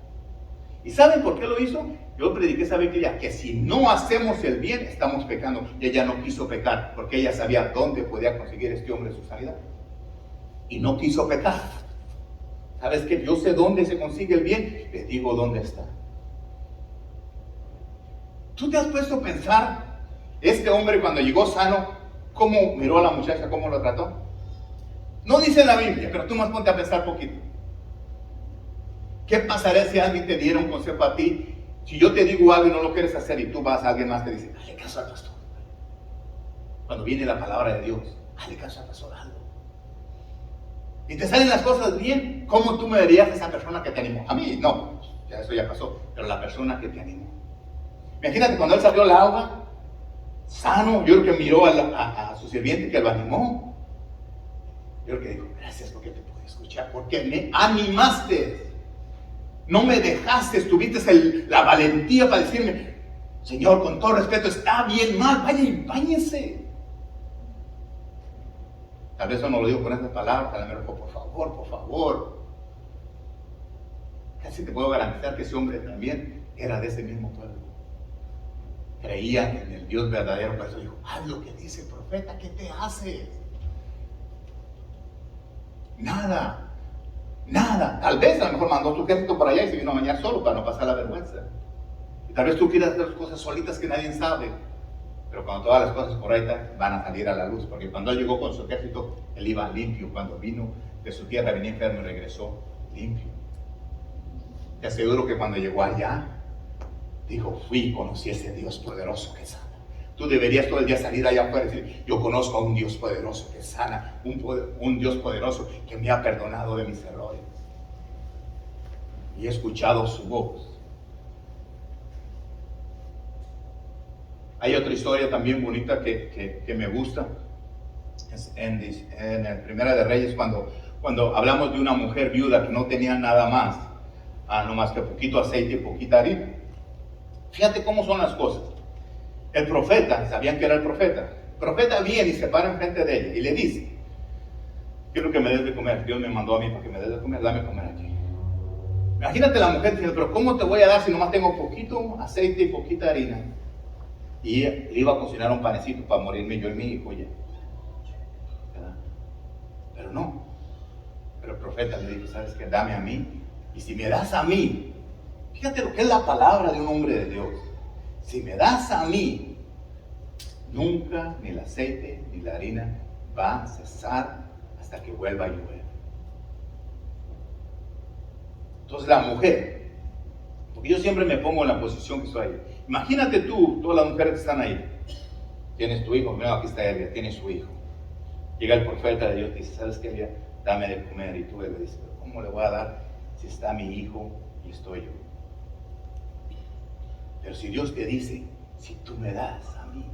¿Y saben por qué lo hizo? Yo prediqué esa vez que si no hacemos el bien, estamos pecando. Y ella no quiso pecar, porque ella sabía dónde podía conseguir este hombre su sanidad. Y no quiso pecar. ¿Sabes qué? Yo sé dónde se consigue el bien, les digo dónde está. ¿Tú te has puesto a pensar, este hombre cuando llegó sano, cómo miró a la muchacha, cómo lo trató? No dice en la Biblia, pero tú más ponte a pensar poquito. ¿Qué pasaría si alguien te diera un consejo a ti Si yo te digo algo y no lo quieres hacer y tú vas a alguien más que dice, hazle caso al pastor. Cuando viene la palabra de Dios, hazle caso al pastor, algo. Y te salen las cosas bien, ¿cómo tú me dirías a esa persona que te animó? A mí, no, ya eso ya pasó, pero la persona que te animó. Imagínate cuando él salió al agua, sano, yo creo que miró a su sirviente que lo animó. Yo creo que dijo, gracias porque te pude escuchar, porque me animaste. No me dejaste, tuviste la valentía para decirme, Señor, con todo respeto, está bien mal, vaya y báñese. Tal vez eso no lo digo con esas palabras, a lo mejor, por favor, por favor. Casi te puedo garantizar que ese hombre también era de ese mismo pueblo. Creía en el Dios verdadero, por eso dijo, haz lo que dice el profeta, ¿qué te haces? Nada. Tal vez a lo mejor mandó tu ejército para allá y se vino a bañar solo para no pasar la vergüenza. Y tal vez tú quieras hacer cosas solitas que nadie sabe. Pero cuando todas las cosas correctas van a salir a la luz, porque cuando él llegó con su ejército, él iba limpio. Cuando vino de su tierra, venía enfermo y regresó limpio. Te aseguro que cuando llegó allá, dijo, fui y conocí a ese Dios poderoso que sana. Tú deberías todo el día salir allá afuera y decir, yo conozco a un Dios poderoso que sana, un Dios poderoso que me ha perdonado de mis errores. Y he escuchado su voz. Hay otra historia también bonita que me gusta. En el Primera de Reyes, cuando hablamos de una mujer viuda que no tenía nada más, no más que poquito aceite y poquita harina. Fíjate cómo son las cosas. El profeta, sabían que era el profeta. El profeta viene y se para enfrente de ella y le dice, quiero que me des de comer. Dios me mandó a mí para que me des de comer, dame de comer aquí. Imagínate la mujer diciendo, pero ¿cómo te voy a dar si nomás tengo poquito aceite y poquita harina? Y le iba a cocinar un panecito para morirme yo y mi hijo ya. ¿Verdad? Pero no. Pero el profeta le dijo, ¿sabes qué? Dame a mí. Y si me das a mí, fíjate lo que es la palabra de un hombre de Dios. Si me das a mí, nunca ni el aceite ni la harina va a cesar hasta que vuelva a llover. Entonces la mujer, porque yo siempre me pongo en la posición que estoy ahí. Imagínate tú, todas las mujeres que están ahí. Tienes tu hijo, mira, aquí está Elia, tiene su hijo. Llega el profeta de Dios y dice, ¿sabes qué, Elia? Dame de comer. Y tú le dices, ¿cómo le voy a dar si está mi hijo y estoy yo? Pero si Dios te dice, si tú me das a mí,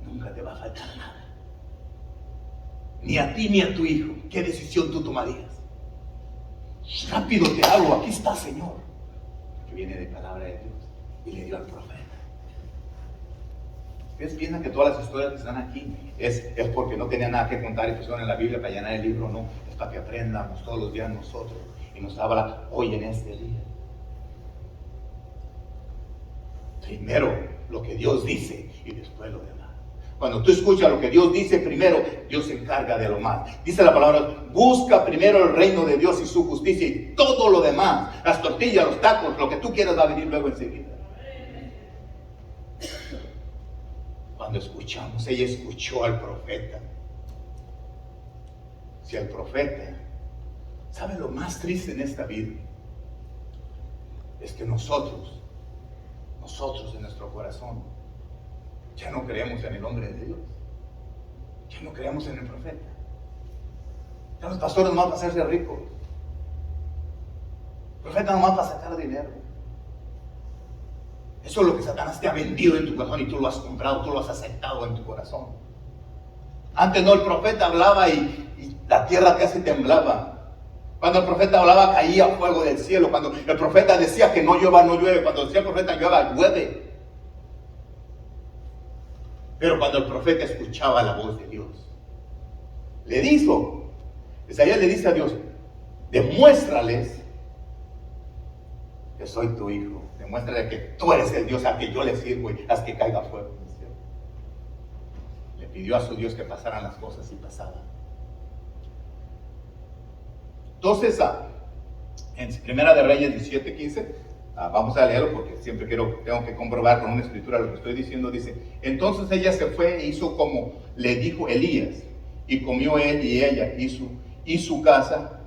nunca te va a faltar nada. Ni a ti ni a tu hijo. ¿Qué decisión tú tomarías? Rápido te hago, aquí está, Señor. Que viene de palabra de Dios. Y le dio al profeta. Ustedes piensan que todas las historias que están aquí es porque no tenían nada que contar y pusieron en la Biblia para llenar el libro. No, es para que aprendamos todos los días nosotros. Y nos habla hoy en este día. Primero lo que Dios dice y después lo demás. Cuando tú escuchas lo que Dios dice primero, Dios se encarga de lo más. Dice la palabra, busca primero el reino de Dios y su justicia y todo lo demás, las tortillas, los tacos, lo que tú quieras va a venir luego enseguida. Cuando escuchamos, ella escuchó al profeta. Si el profeta, ¿sabe lo más triste en esta vida? Es que nosotros en nuestro corazón, ya no creemos en el hombre de Dios. Ya no creemos en el profeta. Ya los pastores no van a hacerse ricos. El profeta no va a sacar dinero. Eso es lo que Satanás te ha vendido en tu corazón y tú lo has comprado, tú lo has aceptado en tu corazón. Antes no, el profeta hablaba y la tierra casi temblaba. Cuando el profeta hablaba caía fuego del cielo. Cuando el profeta decía que no llueva, no llueve. Cuando decía el profeta llueva, llueve. Pero cuando el profeta escuchaba la voz de Dios, le dijo, Isaías le dice a Dios, demuéstrales que soy tu hijo. Demuéstrale que tú eres el Dios al que yo le sirvo y haz que caiga fuego del cielo. Le pidió a su Dios que pasaran las cosas y pasaban. Entonces, en Primera de Reyes 17:15, vamos a leerlo porque siempre tengo que comprobar con una escritura lo que estoy diciendo. Dice, entonces ella se fue e hizo como le dijo Elías, y comió él y ella y su casa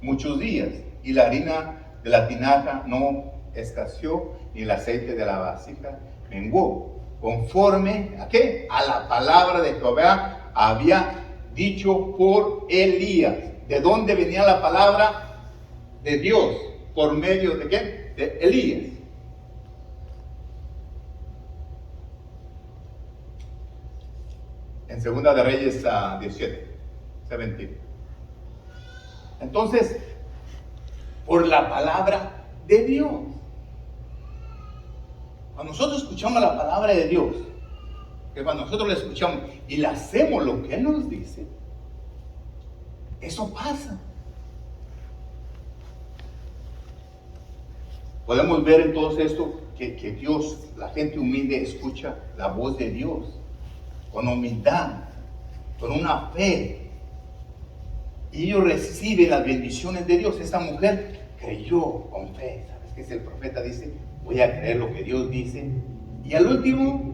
muchos días, y la harina de la tinaja no escaseó, ni el aceite de la vasija menguó, conforme ¿a qué? A la palabra de Jehová había dicho por Elías. ¿De dónde venía la palabra de Dios? ¿Por medio de qué? De Elías. En Segunda de Reyes 17. Entonces, por la palabra de Dios. Cuando nosotros escuchamos la palabra de Dios, que cuando nosotros la escuchamos y le hacemos lo que Él nos dice, eso pasa. Podemos ver en todo esto que Dios, la gente humilde, escucha la voz de Dios con humildad, con una fe. Y ellos reciben las bendiciones de Dios. Esta mujer creyó con fe. ¿Sabes qué? Si el profeta dice, voy a creer lo que Dios dice. Y al último,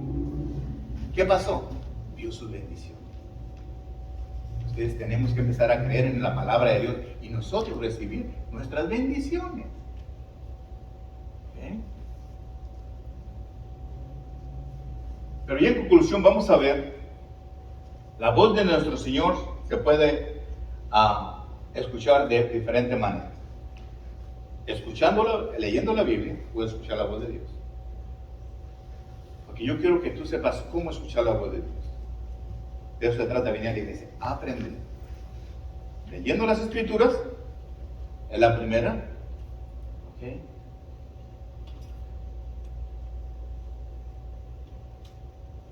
¿qué pasó? Vio sus bendiciones. Ustedes tenemos que empezar a creer en la palabra de Dios y nosotros recibir nuestras bendiciones. ¿Eh? Pero ya en conclusión vamos a ver, la voz de nuestro Señor se puede escuchar de diferentes maneras. Escuchándola, leyendo la Biblia, puedes escuchar la voz de Dios. Porque yo quiero que tú sepas cómo escuchar la voz de Dios. De eso se trata venir a la iglesia, aprender. Leyendo las Escrituras, es la primera. ¿Okay?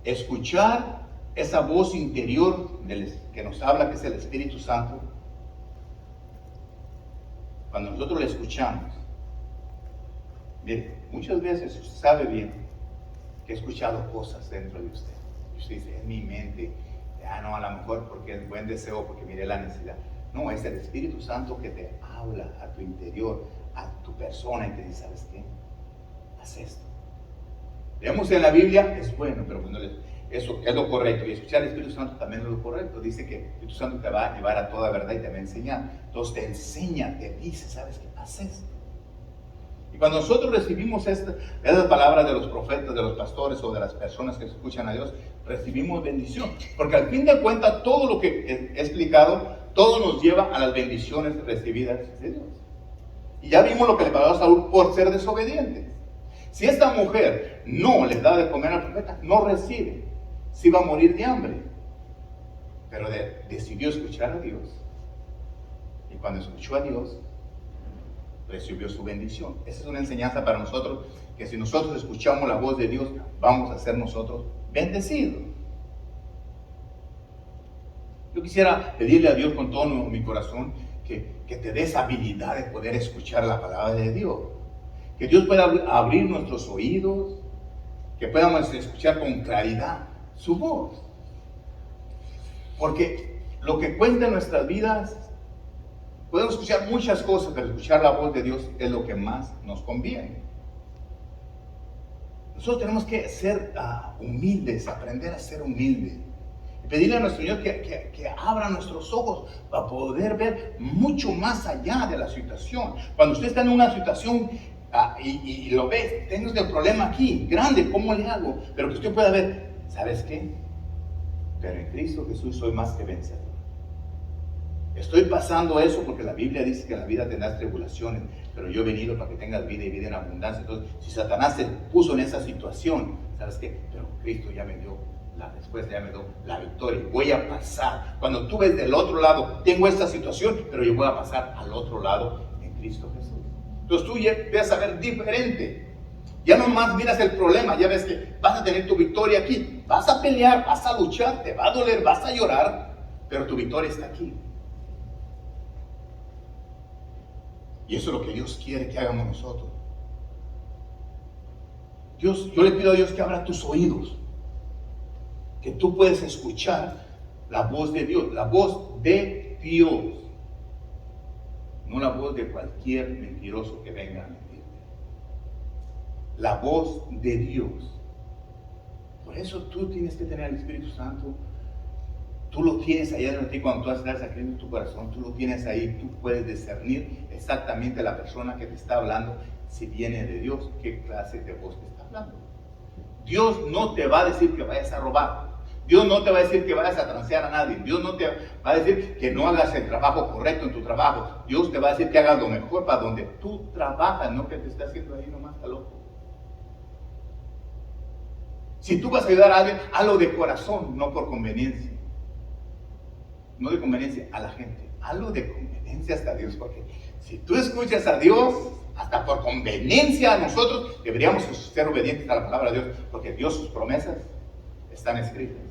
Escuchar esa voz interior que nos habla, que es el Espíritu Santo. Cuando nosotros la escuchamos, mire, muchas veces usted sabe bien que he escuchado cosas dentro de usted. Y usted dice, es mi mente, no, a lo mejor porque es buen deseo, porque mire la necesidad. No, es el Espíritu Santo que te habla a tu interior, a tu persona y te dice, ¿sabes qué? Haz esto. Leemos en la Biblia, es bueno, pero cuando eso es lo correcto. Y escuchar al Espíritu Santo también es lo correcto. Dice que el Espíritu Santo te va a llevar a toda verdad y te va a enseñar. Entonces te enseña, te dice, ¿sabes qué? Haz esto. Y cuando nosotros recibimos esas palabras de los profetas, de los pastores o de las personas que escuchan a Dios, recibimos bendición. Porque al fin de cuentas, todo lo que he explicado, todo nos lleva a las bendiciones recibidas de Dios. Y ya vimos lo que le pasó a Saúl por ser desobediente. Si esta mujer no le da de comer al profeta, no recibe. Sí va a morir de hambre. Pero decidió escuchar a Dios. Y cuando escuchó a Dios, recibió su bendición. Esa es una enseñanza para nosotros, que si nosotros escuchamos la voz de Dios, vamos a ser nosotros bendecidos. Yo quisiera pedirle a Dios con todo mi corazón que te dé esa habilidad de poder escuchar la palabra de Dios. Que Dios pueda abrir nuestros oídos, que podamos escuchar con claridad su voz. Porque lo que cuenta en nuestras vidas, podemos escuchar muchas cosas, pero escuchar la voz de Dios es lo que más nos conviene. Nosotros tenemos que ser humildes, aprender a ser humildes. Y pedirle a nuestro Señor que abra nuestros ojos para poder ver mucho más allá de la situación. Cuando usted está en una situación y lo ve, tengo este problema aquí, grande, ¿cómo le hago? Pero que usted pueda ver, ¿sabes qué? Pero en Cristo Jesús soy más que vencedor. Estoy pasando eso porque la Biblia dice que en la vida tendrás tribulaciones, pero yo he venido para que tengas vida y vida en abundancia. Entonces, si Satanás te puso en esa situación, ¿sabes qué? Pero Cristo ya me dio la respuesta, ya me dio la victoria. Voy a pasar. Cuando tú ves del otro lado, tengo esta situación, pero yo voy a pasar al otro lado en Cristo Jesús. Entonces tú ya ves a ver diferente. Ya no más miras el problema, ya ves que vas a tener tu victoria aquí. Vas a pelear, vas a luchar, te va a doler, vas a llorar, pero tu victoria está aquí. Y eso es lo que Dios quiere que hagamos nosotros. Yo le pido a Dios que abra tus oídos, que tú puedes escuchar la voz de Dios, la voz de Dios, no la voz de cualquier mentiroso que venga a mentirte. La voz de Dios. Por eso tú tienes que tener el Espíritu Santo. Tú lo tienes allá dentro de ti cuando tú estás aquí en tu corazón, tú lo tienes ahí, tú puedes discernir exactamente la persona que te está hablando, si viene de Dios, qué clase de voz te está hablando. Dios no te va a decir que vayas a robar. Dios no te va a decir que vayas a transear a nadie. Dios no te va a decir que no hagas el trabajo correcto en tu trabajo. Dios te va a decir que hagas lo mejor para donde tú trabajas, no que te esté haciendo ahí nomás al loco. Si tú vas a ayudar a alguien, hazlo de corazón, no por conveniencia. No de conveniencia a la gente, hazlo de conveniencia hasta a Dios, porque si tú escuchas a Dios, hasta por conveniencia a nosotros, deberíamos ser obedientes a la palabra de Dios, porque Dios, sus promesas están escritas.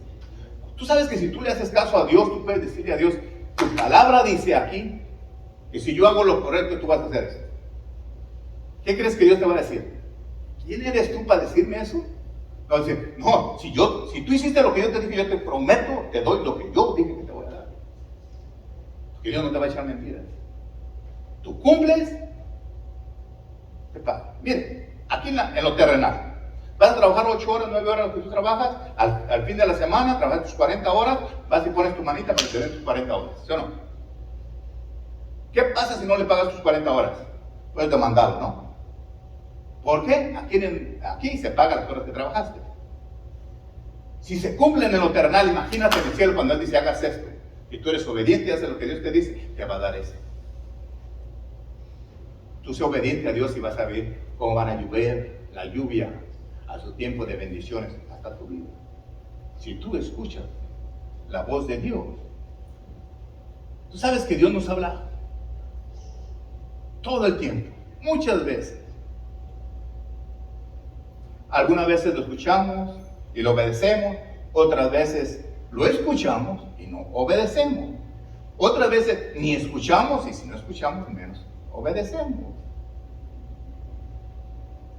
Tú sabes que si tú le haces caso a Dios, tú puedes decirle a Dios, tu palabra dice aquí, que si yo hago lo correcto, tú vas a hacer eso. ¿Qué crees que Dios te va a decir? ¿Quién eres tú para decirme eso? No, decir, no, si tú hiciste lo que yo te dije, yo te prometo, te doy lo que yo dije que te voy a dar. Porque Dios no te va a echar mentiras. Tú cumples, te paga. Mire, aquí en lo terrenal, vas a trabajar 8 horas, 9 horas lo que tú trabajas, al fin de la semana, trabajas tus 40 horas, vas y pones tu manita para que te den tus 40 horas, ¿sí o no? ¿Qué pasa si no le pagas tus 40 horas? Puedes demandarlo, ¿no? ¿Por qué? Aquí se paga las horas que trabajaste. Si se cumplen en lo terrenal, imagínate en el cielo cuando Él dice hagas esto, y tú eres obediente y haces lo que Dios te dice, te va a dar eso. Tú sé obediente a Dios y vas a ver cómo van a llover la lluvia a su tiempo de bendiciones hasta tu vida. Si tú escuchas la voz de Dios, tú sabes que Dios nos habla todo el tiempo, muchas veces. Algunas veces lo escuchamos y lo obedecemos, otras veces lo escuchamos y no obedecemos. Otras veces ni escuchamos y si no escuchamos menos obedecemos.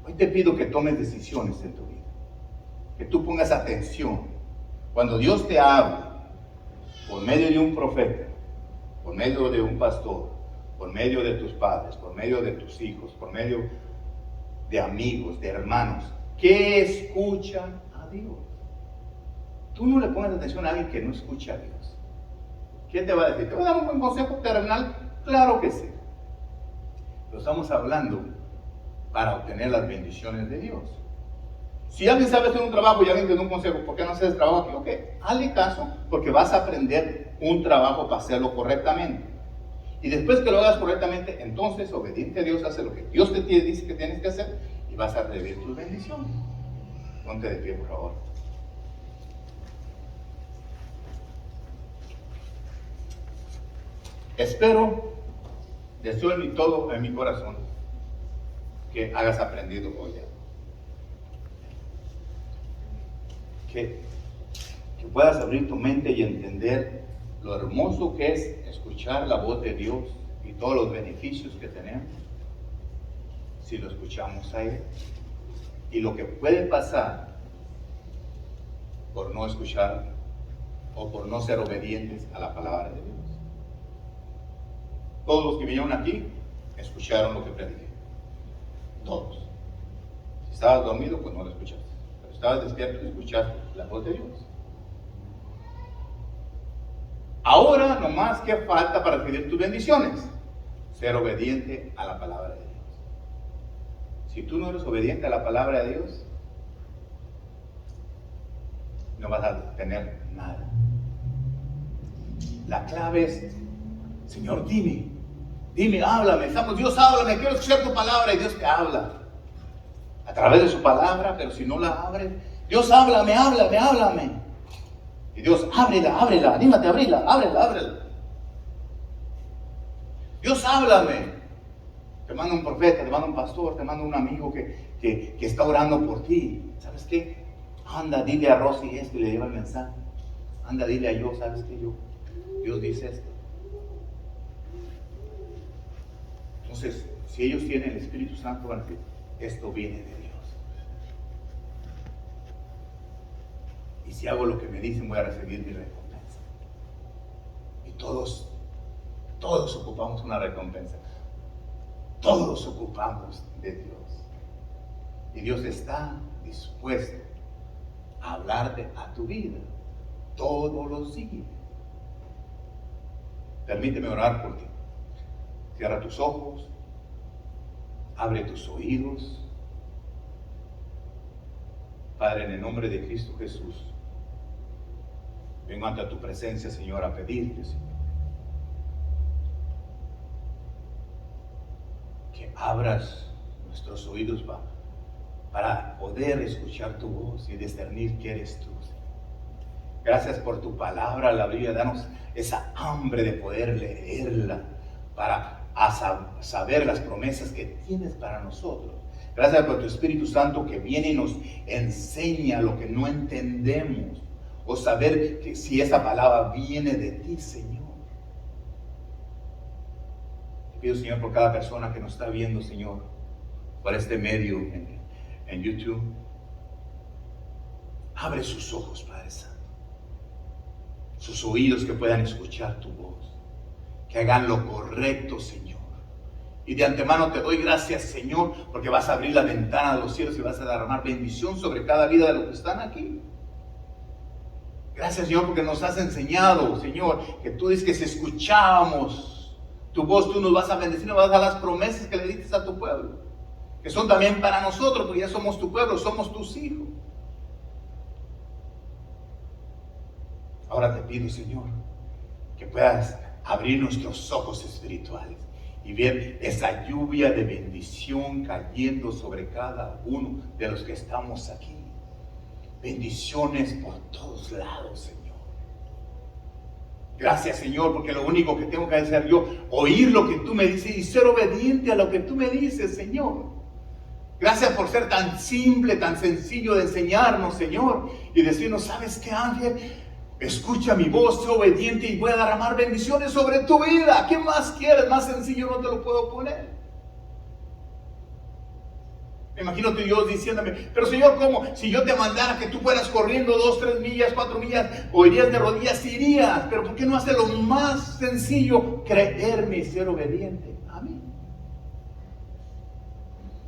Hoy te pido que tomes decisiones en tu vida, que tú pongas atención. Cuando Dios te habla por medio de un profeta, por medio de un pastor, por medio de tus padres, por medio de tus hijos, por medio de amigos, de hermanos, que escuchan a Dios. Tú no le pones atención a alguien que no escucha a Dios. ¿Qué te va a decir? ¿Te va a dar un buen consejo terrenal? Claro que sí. Pero estamos hablando para obtener las bendiciones de Dios. Si alguien sabe hacer un trabajo y alguien te da un consejo, ¿por qué no haces el trabajo aquí? Ok, hazle caso, porque vas a aprender un trabajo para hacerlo correctamente. Y después que lo hagas correctamente, entonces, obediente a Dios, hace lo que Dios te dice que tienes que hacer y vas a recibir tus bendiciones. Ponte de pie, por favor. Espero, deseo en mi corazón, que hayas aprendido hoy. Que puedas abrir tu mente y entender lo hermoso que es escuchar la voz de Dios y todos los beneficios que tenemos si lo escuchamos a Él, y lo que puede pasar por no escuchar o por no ser obedientes a la palabra de Dios. Todos los que vinieron aquí escucharon lo que prediqué. Todos. Si estabas dormido, pues no lo escuchaste. Pero si estabas despierto, escuchaste la voz de Dios. Ahora, nomás, ¿qué falta para recibir tus bendiciones? Ser obediente a la palabra de Dios. Si tú no eres obediente a la palabra de Dios, no vas a tener nada. La clave es, Señor, dime, háblame. Dios, háblame, quiero escuchar tu palabra. Y Dios te habla a través de su palabra, pero si no la abres, Dios, háblame. Y Dios, ábrela, anímate a abrirla, ábrela. Dios, háblame. Te manda un profeta, te manda un pastor, te manda un amigo que está orando por ti. ¿Sabes qué? Anda, dile a Rosy esto y le lleva el mensaje. Anda, dile a yo, ¿sabes qué? Dios dice esto. Entonces, si ellos tienen el Espíritu Santo, van a decir, esto viene de Dios. Y si hago lo que me dicen, voy a recibir mi recompensa. Y todos ocupamos una recompensa. Todos ocupamos de Dios. Y Dios está dispuesto a hablarte a tu vida todos los días. Permíteme orar por ti. Cierra tus ojos, abre tus oídos. Padre, en el nombre de Cristo Jesús, vengo ante tu presencia, Señor, a pedirte, Señor, que abras nuestros oídos para poder escuchar tu voz y discernir que eres tú, Señor. Gracias por tu palabra, la Biblia. Danos esa hambre de poder leerla para saber las promesas que tienes para nosotros. Gracias por tu Espíritu Santo que viene y nos enseña lo que no entendemos, o saber que si esa palabra viene de ti, Señor. Te pido, Señor, por cada persona que nos está viendo, Señor, por este medio en YouTube. Abre sus ojos, Padre Santo, sus oídos, que puedan escuchar tu voz, que hagan lo correcto, Señor. Y de antemano te doy gracias, Señor, porque vas a abrir la ventana de los cielos y vas a derramar bendición sobre cada vida de los que están aquí. Gracias, Señor, porque nos has enseñado, Señor, que tú dices que si escuchábamos tu voz, tú nos vas a bendecir, nos vas a dar las promesas que le diste a tu pueblo, que son también para nosotros, porque ya somos tu pueblo, somos tus hijos. Ahora te pido, Señor, que puedas abrir nuestros ojos espirituales y ver esa lluvia de bendición cayendo sobre cada uno de los que estamos aquí. Bendiciones por todos lados, Señor. Gracias, Señor, porque lo único que tengo que hacer yo, oír lo que tú me dices y ser obediente a lo que tú me dices, Señor. Gracias por ser tan simple, tan sencillo de enseñarnos, Señor, y decirnos, ¿sabes qué, Ángel? Escucha mi voz, sé obediente y voy a derramar bendiciones sobre tu vida. ¿Qué más quieres? Más sencillo no te lo puedo poner. Me imagino tu Dios diciéndome, pero Señor, ¿cómo? Si yo te mandara que tú fueras corriendo 2, 3 millas, 4 millas, o irías de rodillas, irías. Pero ¿por qué no hace lo más sencillo? Creerme y ser obediente a mí.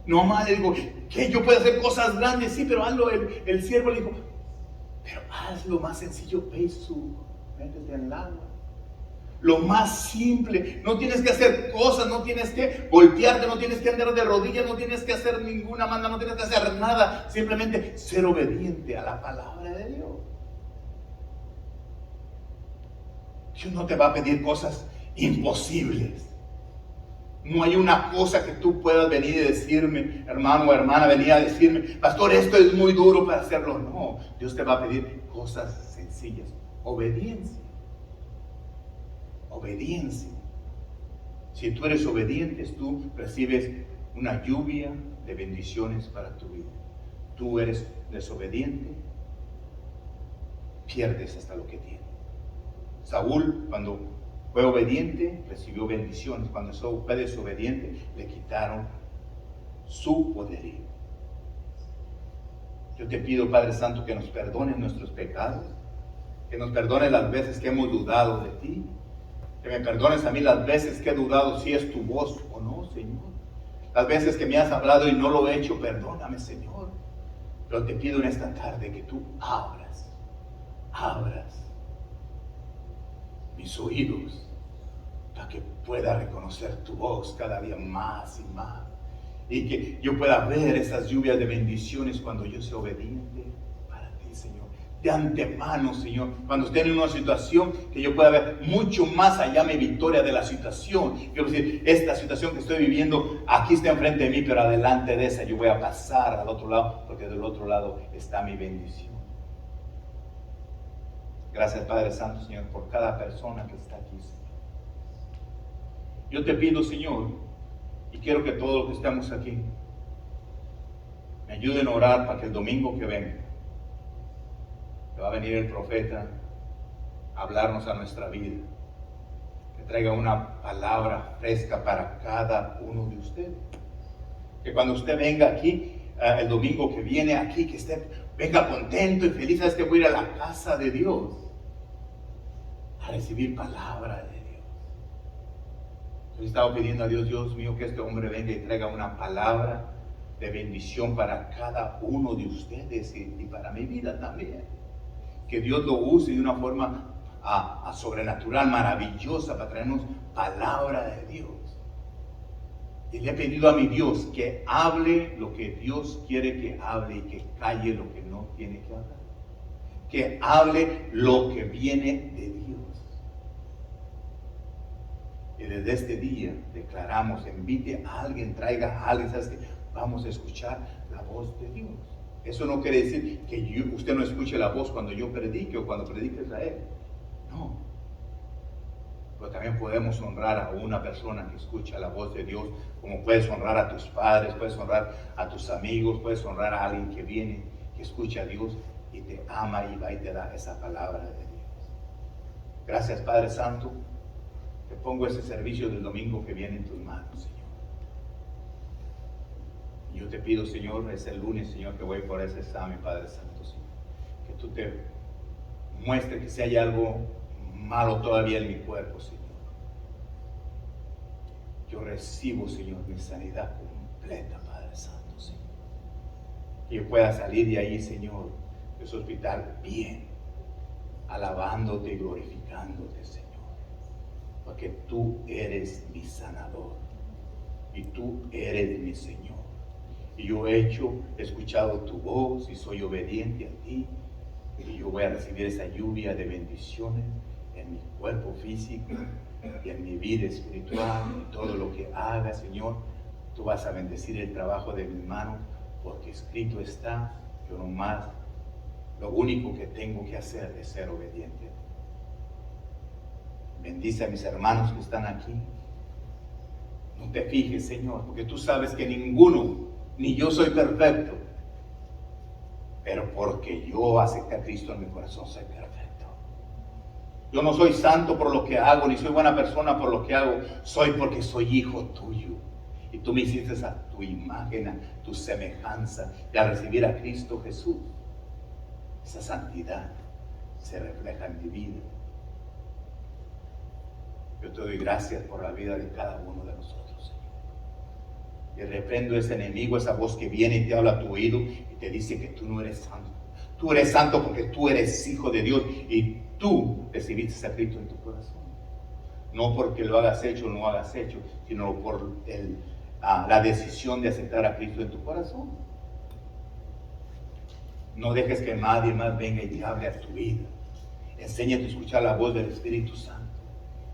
No más le digo, que yo puedo hacer cosas grandes, sí, pero hazlo. El siervo le dijo, pero hazlo más sencillo, métete en el agua. Lo más simple, no tienes que hacer cosas, no tienes que voltearte, no tienes que andar de rodillas, no tienes que hacer ninguna manda, no tienes que hacer nada, simplemente ser obediente a la palabra de Dios. Dios no te va a pedir cosas imposibles. No hay una cosa que tú puedas venir y decirme, hermano o hermana, venir a decirme, pastor, esto es muy duro para hacerlo. No, Dios te va a pedir cosas sencillas. Obediencia. Obediencia. Si tú eres obediente, tú recibes una lluvia de bendiciones para tu vida. Tú eres desobediente, pierdes hasta lo que tienes. Saúl, cuando fue obediente, recibió bendiciones. Cuando fue desobediente, le quitaron su poderío. Yo te pido, Padre Santo, que nos perdones nuestros pecados, que nos perdones las veces que hemos dudado de ti, que me perdones a mí las veces que he dudado si es tu voz o no, Señor. Las veces que me has hablado y no lo he hecho, perdóname, Señor. Pero te pido en esta tarde que tú abras mis oídos para que pueda reconocer tu voz cada día más y más, y que yo pueda ver esas lluvias de bendiciones cuando yo sea obediente para ti, Señor. De antemano, Señor, cuando esté en una situación, que yo pueda ver mucho más allá mi victoria de la situación. Quiero decir, esta situación que estoy viviendo aquí está enfrente de mí, pero adelante de esa yo voy a pasar al otro lado, porque del otro lado está mi bendición. Gracias, Padre Santo, Señor, por cada persona que está aquí, Señor. Yo te pido, Señor, y quiero que todos los que estamos aquí me ayuden a orar para que el domingo que venga, que va a venir el profeta a hablarnos a nuestra vida, que traiga una palabra fresca para cada uno de ustedes. Que cuando usted venga aquí, el domingo que viene aquí, que venga contento y feliz. Es que voy a ir a la casa de Dios a recibir palabra de Dios. Yo estaba pidiendo a Dios, Dios mío, que este hombre venga y traiga una palabra de bendición para cada uno de ustedes y para mi vida también. Que Dios lo use de una forma a sobrenatural, maravillosa, para traernos palabra de Dios. Y le he pedido a mi Dios que hable lo que Dios quiere que hable y que calle lo que no tiene que hablar. Que hable lo que viene de Dios. Y desde este día declaramos, invite a alguien, traiga a alguien, ¿sabes qué? Vamos a escuchar la voz de Dios. Eso no quiere decir que usted no escuche la voz cuando yo predique o cuando predique Israel. No. Pero también podemos honrar a una persona que escucha la voz de Dios, como puedes honrar a tus padres, puedes honrar a tus amigos, puedes honrar a alguien que viene, que escucha a Dios y te ama y va y te da esa palabra de Dios. Gracias, Padre Santo. Te pongo ese servicio del domingo que viene en tus manos, Señor. Y yo te pido, Señor, es el lunes, Señor, que voy por ese examen, Padre Santo, Señor. Que tú te muestres que si hay algo malo todavía en mi cuerpo, Señor. Yo recibo, Señor, mi sanidad completa, Padre Santo, Señor. Que yo pueda salir de ahí, Señor, de ese hospital bien, alabándote y glorificándote, Señor. Porque tú eres mi sanador y tú eres mi Señor. Y yo he escuchado tu voz y soy obediente a ti. Y yo voy a recibir esa lluvia de bendiciones en mi cuerpo físico y en mi vida espiritual y todo lo que haga, Señor. Tú vas a bendecir el trabajo de mis manos porque escrito está. Yo nomás, lo único que tengo que hacer es ser obediente. Bendice a mis hermanos que están aquí. No te fijes, Señor, porque tú sabes que ninguno, ni yo soy perfecto. Pero porque yo acepté a Cristo en mi corazón, soy perfecto. Yo no soy santo por lo que hago, ni soy buena persona por lo que hago. Soy porque soy hijo tuyo. Y tú me hiciste a tu imagen, a tu semejanza. Y al recibir a Cristo Jesús, esa santidad se refleja en mi vida. Yo te doy gracias por la vida de cada uno de nosotros, Señor. Y reprendo ese enemigo, esa voz que viene y te habla a tu oído y te dice que tú no eres santo. Tú eres santo porque tú eres hijo de Dios y tú recibiste a Cristo en tu corazón. No porque lo hagas hecho o no hagas hecho, sino por la decisión de aceptar a Cristo en tu corazón. No dejes que nadie más venga y te hable a tu vida. Enséñate a escuchar la voz del Espíritu Santo.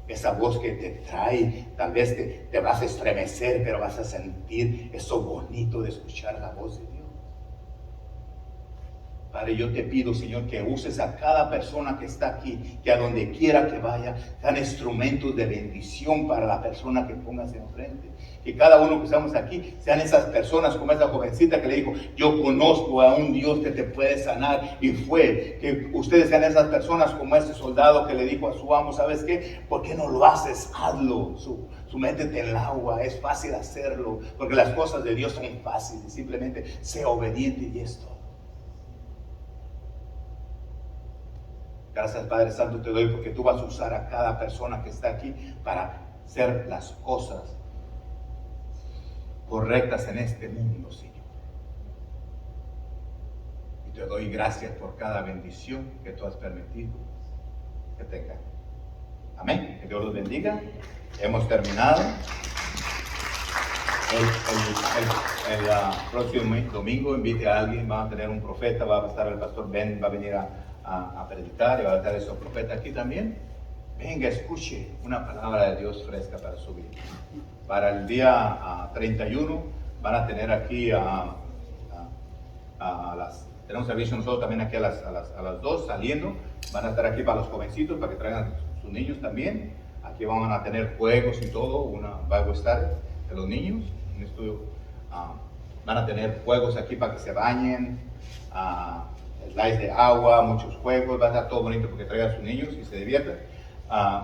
Esa voz que te trae, tal vez te vas a estremecer, pero vas a sentir eso bonito de escuchar la voz de Dios. Padre, yo te pido, Señor, que uses a cada persona que está aquí, que a donde quiera que vaya, sean instrumentos de bendición para la persona que pongas enfrente. Que cada uno que estamos aquí sean esas personas como esa jovencita que le dijo, yo conozco a un Dios que te puede sanar, y fue. Que ustedes sean esas personas como ese soldado que le dijo a su amo, ¿sabes qué? ¿Por qué no lo haces? Hazlo. Métete en el agua, es fácil hacerlo, porque las cosas de Dios son fáciles. Simplemente sé obediente y es todo. Gracias, Padre Santo, te doy porque tú vas a usar a cada persona que está aquí para hacer las cosas correctas en este mundo, Señor. Y te doy gracias por cada bendición que tú has permitido que tengan. Amén. Que Dios los bendiga. Hemos terminado. El próximo domingo invite a alguien, va a tener un profeta, va a estar el pastor Ben, va a venir a predicar y va a estar ese profeta aquí también. Venga, escuche una palabra de Dios fresca para su vida. Para el día 31 van a tener aquí tenemos servicio nosotros también aquí a las 2 saliendo. Van a estar aquí para los jovencitos, para que traigan sus niños también. Aquí van a tener juegos y todo, una Bible Study de los niños, un estudio. Van a tener juegos aquí para que se bañen, slides de agua, muchos juegos. Va a estar todo bonito porque traigan a sus niños y se diviertan.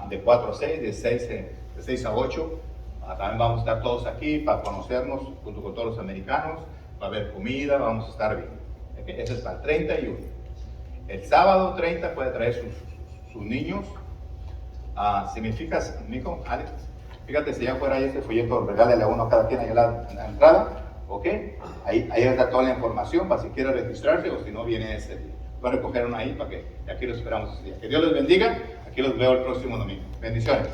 De 4 a 6, de 6 a 8. También vamos a estar todos aquí para conocernos junto con todos los americanos. Va a haber comida, vamos a estar bien. Ese es para el 31. El sábado 30 puede traer sus niños. Si me fijas, Nico, Alex, fíjate si ya fuera ahí ese folleto, regálale a uno a cada quien ahí en la entrada, ¿ok? Ahí está toda la información para si quiere registrarse o si no viene ese día. Voy a recoger uno ahí para que aquí lo esperamos ese día. Que Dios les bendiga. Aquí Aquí los veo el próximo domingo. Bendiciones.